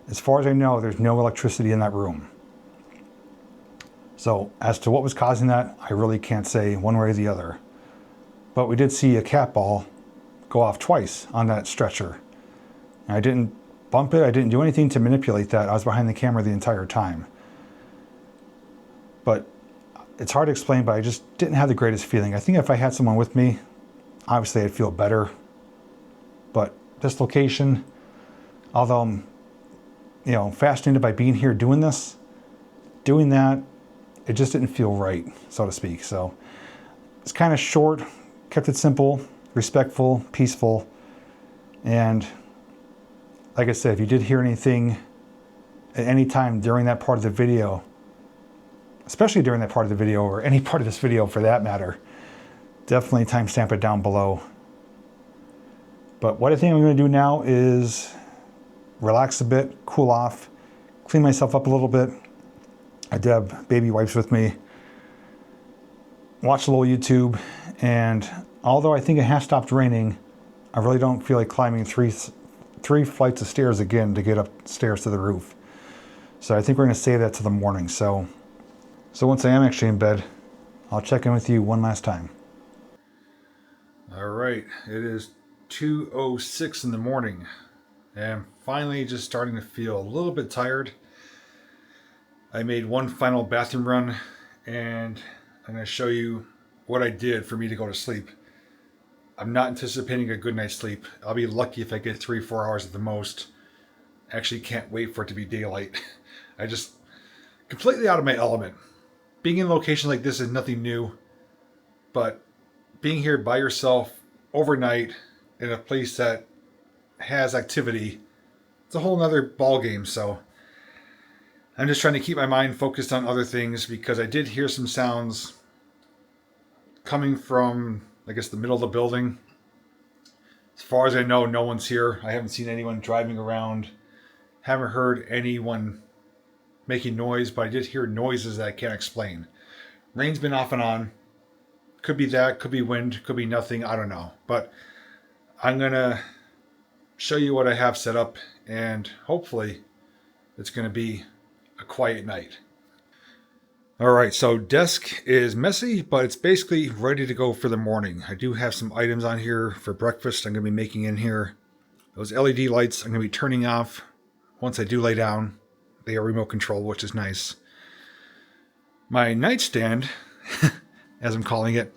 As far as I know, there's no electricity in that room. So as to what was causing that, I really can't say one way or the other. But we did see a cat ball go off twice on that stretcher. And I didn't bump it, I didn't do anything to manipulate that. I was behind the camera the entire time. But it's hard to explain, but I just didn't have the greatest feeling. I think if I had someone with me, obviously I'd feel better. But this location, although I'm, fascinated by being here doing this, doing that, it just didn't feel right, so to speak. So it's kind of short, kept it simple, respectful, peaceful. And like I said, if you did hear anything at any time during that part of the video, especially during that part of the video, or any part of this video for that matter, definitely timestamp it down below. But what I think I'm going to do now is relax a bit, cool off, clean myself up a little bit. I did have baby wipes with me. Watch a little YouTube, and although I think it has stopped raining, I really don't feel like climbing three flights of stairs again to get upstairs to the roof. So I think we're going to save that to the morning. So once I am actually in bed, I'll check in with you one last time. All right, it is 2:06 in the morning, and I'm finally just starting to feel a little bit tired. I made one final bathroom run, and I'm going to show you what I did for me to go to sleep. I'm not anticipating a good night's sleep. I'll be lucky if I get 3-4 hours at the most. Actually can't wait for it to be daylight. I just completely out of my element. Being in a location like this is nothing new, but being here by yourself overnight in a place that has activity, it's a whole nother ball game. So I'm just trying to keep my mind focused on other things, because I did hear some sounds coming from, I guess, the middle of the building. As far as I know, no one's here. I haven't seen anyone driving around. Haven't heard anyone making noise, but I did hear noises that I can't explain. Rain's been off and on. Could be that, could be wind, could be nothing, I don't know. But I'm going to show you what I have set up, and hopefully it's going to be a quiet night. All right, so desk is messy, but it's basically ready to go for the morning. I do have some items on here for breakfast I'm going to be making in here. Those LED lights I'm going to be turning off once I do lay down. They are remote control, which is nice. My nightstand, as I'm calling it,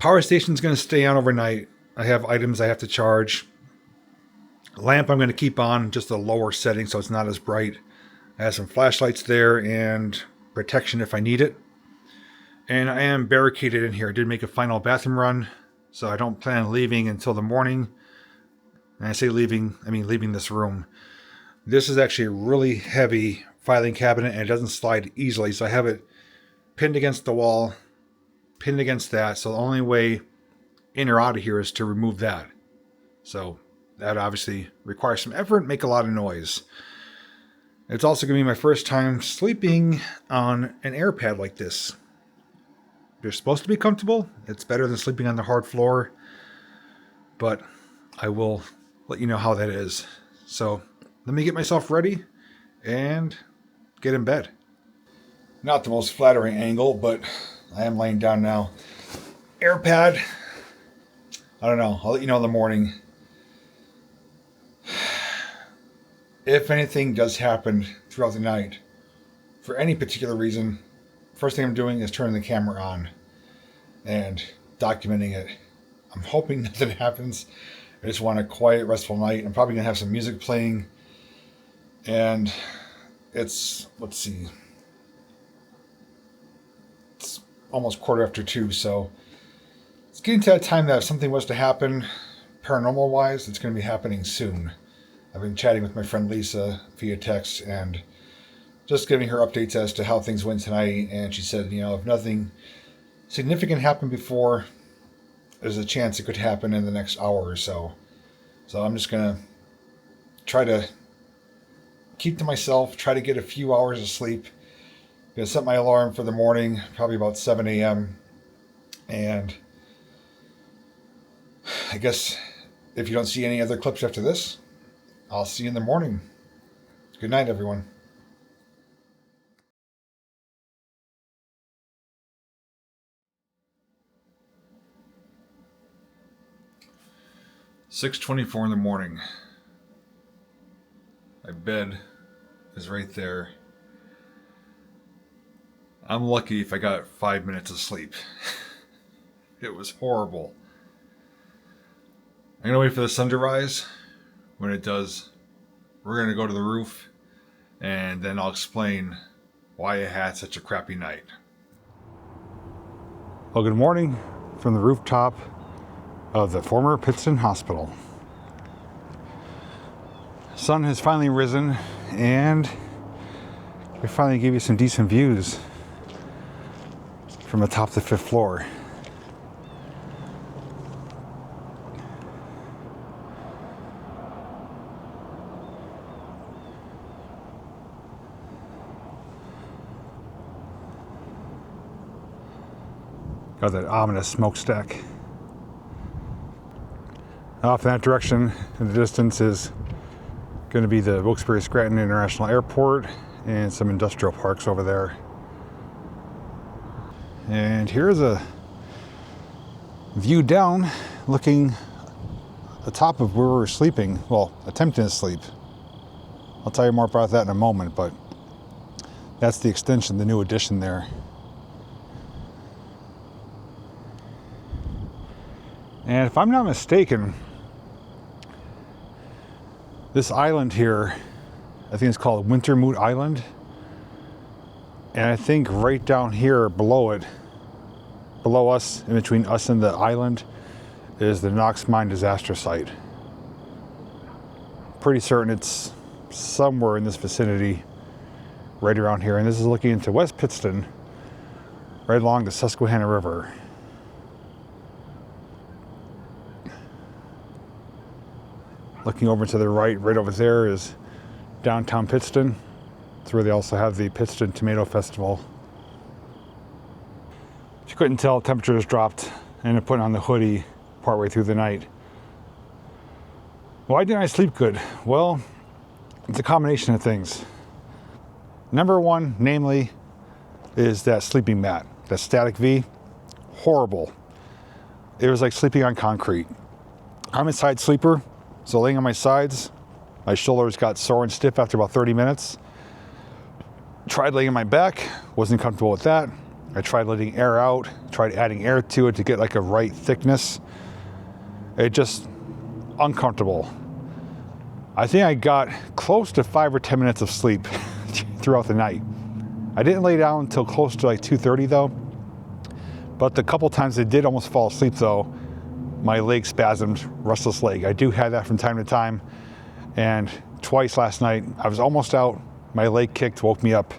power station's going to stay on overnight. I have items I have to charge. Lamp I'm going to keep on just a lower setting so it's not as bright. I have some flashlights there and protection if I need it. And I am barricaded in here. I did make a final bathroom run, so I don't plan on leaving until the morning. And I say leaving, I mean leaving this room. This is actually a really heavy filing cabinet, and it doesn't slide easily, so I have it pinned against the wall, pinned against that, so the only way in or out of here is to remove that. So that obviously requires some effort, make a lot of noise. It's also going to be my first time sleeping on an air pad like this. They're supposed to be comfortable. It's better than sleeping on the hard floor. But I will let you know how that is. So let me get myself ready and get in bed. Not the most flattering angle, but I am laying down now. Air pad. I don't know. I'll let you know in the morning. If anything does happen throughout the night, for any particular reason, first thing I'm doing is turning the camera on and documenting it. I'm hoping nothing happens. I just want a quiet, restful night. I'm probably going to have some music playing. And it's, let's see, it's almost 2:15, so it's getting to that time that if something was to happen, paranormal-wise, it's going to be happening soon. I've been chatting with my friend Lisa via text and just giving her updates as to how things went tonight. And she said, you know, if nothing significant happened before, there's a chance it could happen in the next hour or so. So I'm just going to try to keep to myself, try to get a few hours of sleep. I'm going to set my alarm for the morning, probably about 7 a.m. And I guess if you don't see any other clips after this, I'll see you in the morning. Good night, everyone. "6:24 in the morning. My bed is right there. I'm lucky if I got 5 minutes of sleep. It was horrible. I'm going to wait for the sun to rise. When it does, we're going to go to the roof, and then I'll explain why I had such a crappy night." Well, good morning from the rooftop of the former Pittston Hospital. Sun has finally risen, and we finally gave you some decent views from the top of the 5th floor. Got that ominous smokestack. Off in that direction in the distance is going to be the Wilkes-Barre-Scranton International Airport and some industrial parks over there. And here's a view down looking the top of where we were sleeping, well, attempting to sleep. I'll tell you more about that in a moment, but that's the extension, the new addition there. And if I'm not mistaken, this island here, I think it's called Wintermoot Island. And I think right down here below it, below us, in between us and the island, is the Knox Mine disaster site. Pretty certain it's somewhere in this vicinity, right around here. And this is looking into West Pittston, right along the Susquehanna River. Looking over to the right over there is downtown Pittston. It's where they also have the Pittston Tomato Festival. If you couldn't tell, temperatures dropped. I ended up putting on the hoodie partway through the night. Why didn't I sleep good? Well, it's a combination of things. Number one, namely, is that sleeping mat, that Static V. Horrible. It was like sleeping on concrete. I'm a side sleeper. So laying on my sides, my shoulders got sore and stiff after about 30 minutes. Tried laying on my back, wasn't comfortable with that. I tried letting air out, tried adding air to it to get like a right thickness. It just uncomfortable. I think I got close to 5 or 10 minutes of sleep throughout the night. I didn't lay down until close to like 2:30 though. But the couple times I did almost fall asleep though, my leg spasmed, restless leg. I do have that from time to time. And twice last night, I was almost out. My leg kicked, woke me up.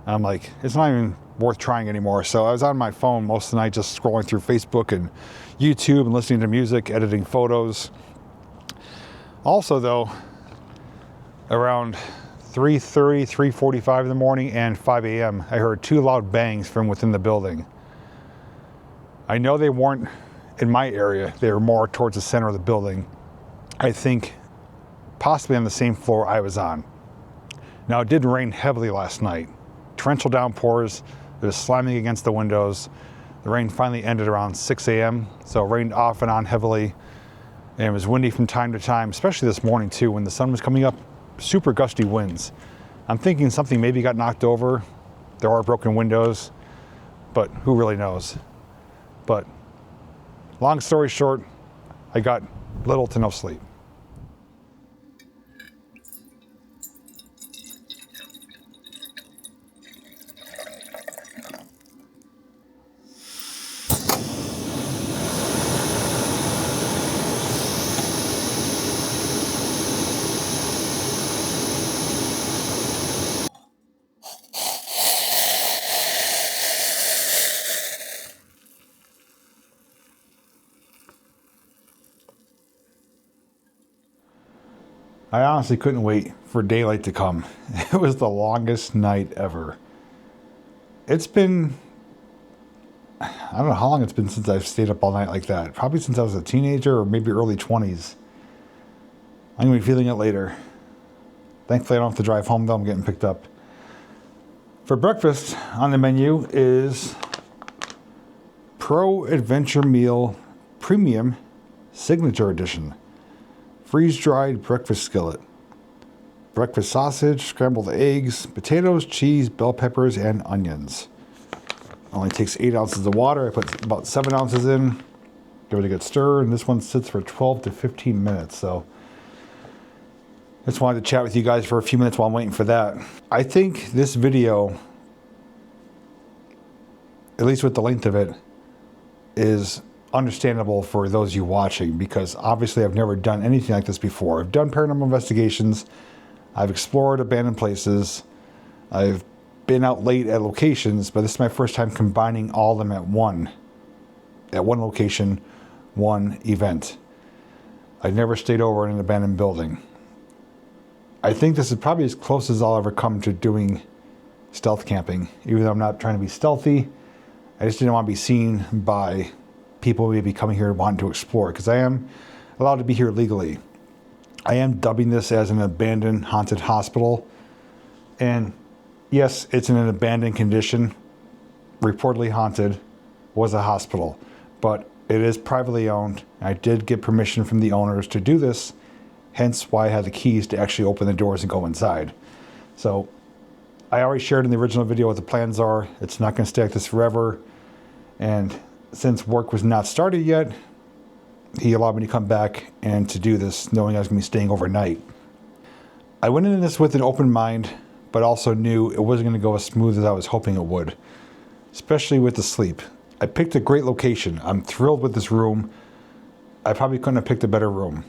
I'm like, it's not even worth trying anymore. So I was on my phone most of the night, just scrolling through Facebook and YouTube and listening to music, editing photos. Also though, around 3:30, 3:45 in the morning and 5 a.m., I heard 2 loud bangs from within the building. I know they weren't in my area. They were more towards the center of the building. I think possibly on the same floor I was on. Now, it did rain heavily last night. Torrential downpours. It was slamming against the windows. The rain finally ended around 6 a.m. So it rained off and on heavily. And it was windy from time to time, especially this morning too, when the sun was coming up. Super gusty winds. I'm thinking something maybe got knocked over. There are broken windows, but who really knows? But long story short, I got little to no sleep. I honestly couldn't wait for daylight to come. It was the longest night ever. It's been, I don't know how long it's been since I've stayed up all night like that. Probably since I was a teenager or maybe early 20s. I'm going to be feeling it later. Thankfully, I don't have to drive home though. I'm getting picked up. For breakfast on the menu is Pro Adventure Meal Premium Signature Edition. Freeze-dried breakfast skillet. Breakfast sausage, scrambled eggs, potatoes, cheese, bell peppers, and onions. Only takes 8 ounces of water. I put about 7 ounces in. Give it a good stir, and this one sits for 12 to 15 minutes. So I just wanted to chat with you guys for a few minutes while I'm waiting for that. I think this video, at least with the length of it, is understandable for those of you watching, because obviously I've never done anything like this before. I've done paranormal investigations, I've explored abandoned places, I've been out late at locations, but this is my first time combining all of them at one location, one event. I've never stayed over in an abandoned building. I think this is probably as close as I'll ever come to doing stealth camping, even though I'm not trying to be stealthy. I just didn't want to be seen by people maybe coming here wanting to explore, because I am allowed to be here legally. I am dubbing this as an abandoned haunted hospital, and yes, it's in an abandoned condition. Reportedly haunted, was a hospital, but it is privately owned. I did get permission from the owners to do this, hence why I had the keys to actually open the doors and go inside. So I already shared in the original video what the plans are. It's not going to stay like this forever, and since work was not started yet, he allowed me to come back and to do this, knowing I was going to be staying overnight. I went into this with an open mind, but also knew it wasn't going to go as smooth as I was hoping it would, especially with the sleep. I picked a great location. I'm thrilled with this room. I probably couldn't have picked a better room.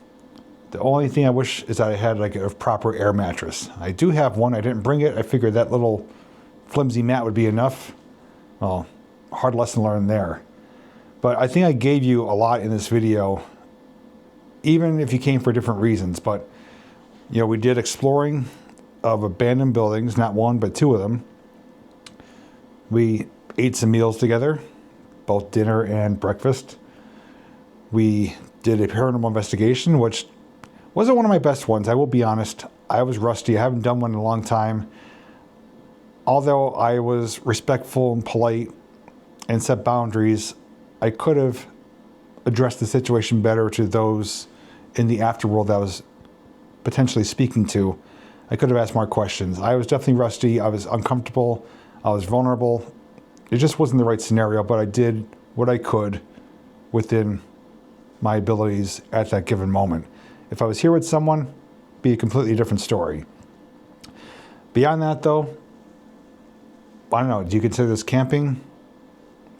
The only thing I wish is that I had like a proper air mattress. I do have one. I didn't bring it. I figured that little flimsy mat would be enough. Well, hard lesson learned there. But I think I gave you a lot in this video, even if you came for different reasons. But, you know, we did exploring of abandoned buildings, not one, but 2 of them. We ate some meals together, both dinner and breakfast. We did a paranormal investigation, which wasn't one of my best ones. I will be honest. I was rusty. I haven't done one in a long time. Although I was respectful and polite and set boundaries, I could have addressed the situation better to those in the afterworld that I was potentially speaking to. I could have asked more questions. I was definitely rusty. I was uncomfortable. I was vulnerable. It just wasn't the right scenario, but I did what I could within my abilities at that given moment. If I was here with someone, it'd be a completely different story. Beyond that, though, I don't know. Do you consider this camping?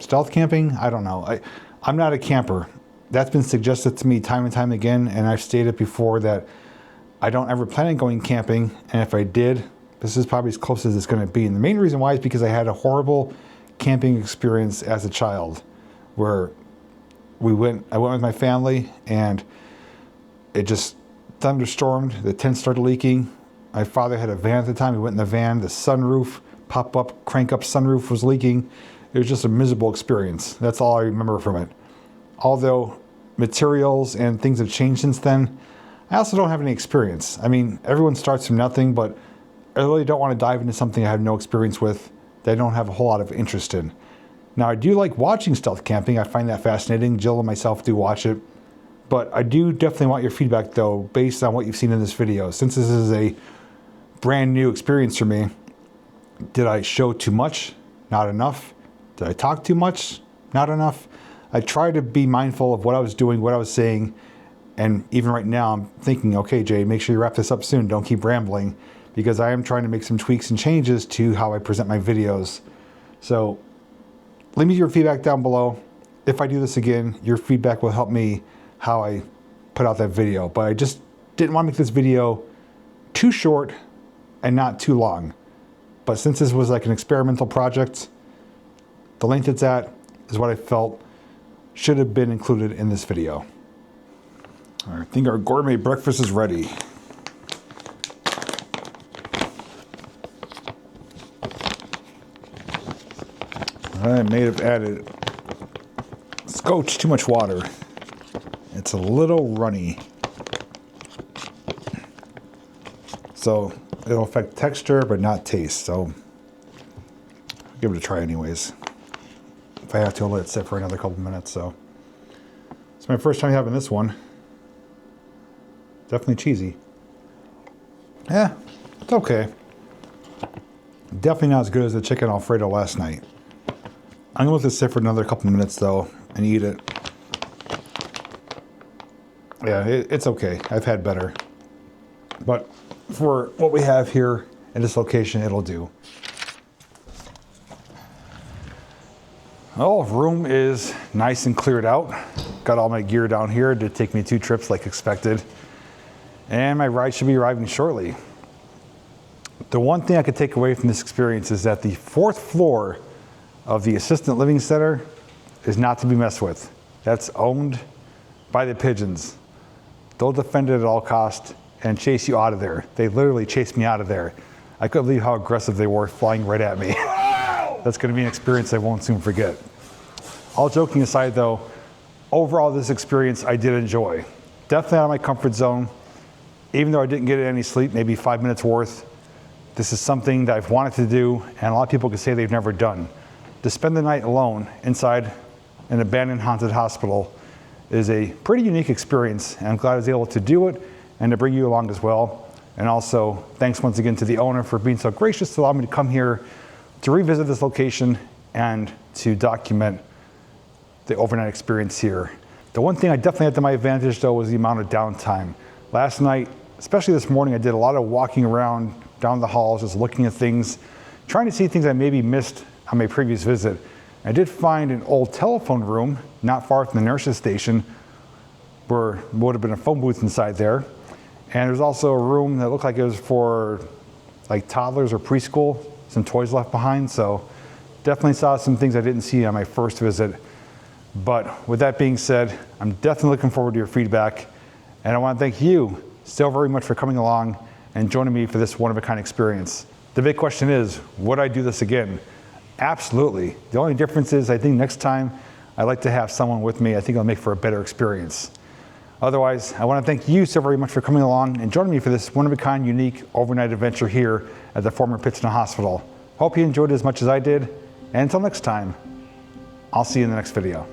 Stealth camping? I don't know. I'm not a camper. That's been suggested to me time and time again, and I've stated before that I don't ever plan on going camping, and if I did, this is probably as close as it's going to be. And the main reason why is because I had a horrible camping experience as a child, where I went with my family, and it just thunderstormed. The tent started leaking. My father had a van at the time. We went in the van. The sunroof, pop-up, crank-up sunroof was leaking. It was just a miserable experience. That's all I remember from it. Although materials and things have changed since then, I also don't have any experience. I mean, everyone starts from nothing, but I really don't want to dive into something I have no experience with that I don't have a whole lot of interest in. Now, I do like watching stealth camping. I find that fascinating. Jill and myself do watch it. But I do definitely want your feedback, though, based on what you've seen in this video. Since this is a brand new experience for me, did I show too much? Not enough. Did I talk too much? Not enough. I try to be mindful of what I was doing, what I was saying, and even right now I'm thinking, okay, Jay, make sure you wrap this up soon. Don't keep rambling, because I am trying to make some tweaks and changes to how I present my videos. So leave me your feedback down below. If I do this again, your feedback will help me how I put out that video. But I just didn't want to make this video too short and not too long. But since this was like an experimental project, the length it's at is what I felt should have been included in this video. All right, I think our gourmet breakfast is ready. I may have added scotch, too much water. It's a little runny. So it'll affect texture, but not taste. So I'll give it a try anyways. If I have to, I'll let it sit for another couple minutes. So it's my first time having this one. Definitely cheesy. Yeah, it's okay. Definitely not as good as the chicken Alfredo last night. I'm going to let this sit for another couple minutes though and eat it. Yeah, it's okay. I've had better. But for what we have here in this location, it'll do. Oh, room is nice and cleared out. Got all my gear down here. It did take me 2 trips like expected. And my ride should be arriving shortly. The one thing I could take away from this experience is that the 4th floor of the assistant living center is not to be messed with. That's owned by the pigeons. They'll defend it at all costs and chase you out of there. They literally chased me out of there. I couldn't believe how aggressive they were, flying right at me. That's gonna be an experience I won't soon forget. All joking aside though, overall this experience I did enjoy. Definitely out of my comfort zone. Even though I didn't get any sleep, maybe 5 minutes worth, this is something that I've wanted to do and a lot of people could say they've never done. To spend the night alone inside an abandoned haunted hospital is a pretty unique experience, and I'm glad I was able to do it and to bring you along as well. And also, thanks once again to the owner for being so gracious to allow me to come here to revisit this location and to document the overnight experience here. The one thing I definitely had to my advantage though was the amount of downtime. Last night, especially this morning, I did a lot of walking around down the halls, just looking at things, trying to see things I maybe missed on my previous visit. I did find an old telephone room not far from the nurse's station where there would have been a phone booth inside there. And there's also a room that looked like it was for like toddlers or preschool, some toys left behind. So definitely saw some things I didn't see on my first visit. But with that being said, I'm definitely looking forward to your feedback. And I want to thank you still very much for coming along and joining me for this one-of-a-kind experience. The big question is, would I do this again? Absolutely. The only difference is I think next time I'd like to have someone with me. I think it'll make for a better experience. Otherwise, I want to thank you so very much for coming along and joining me for this one-of-a-kind, unique overnight adventure here at the former Pittston Hospital. Hope you enjoyed it as much as I did. And until next time, I'll see you in the next video.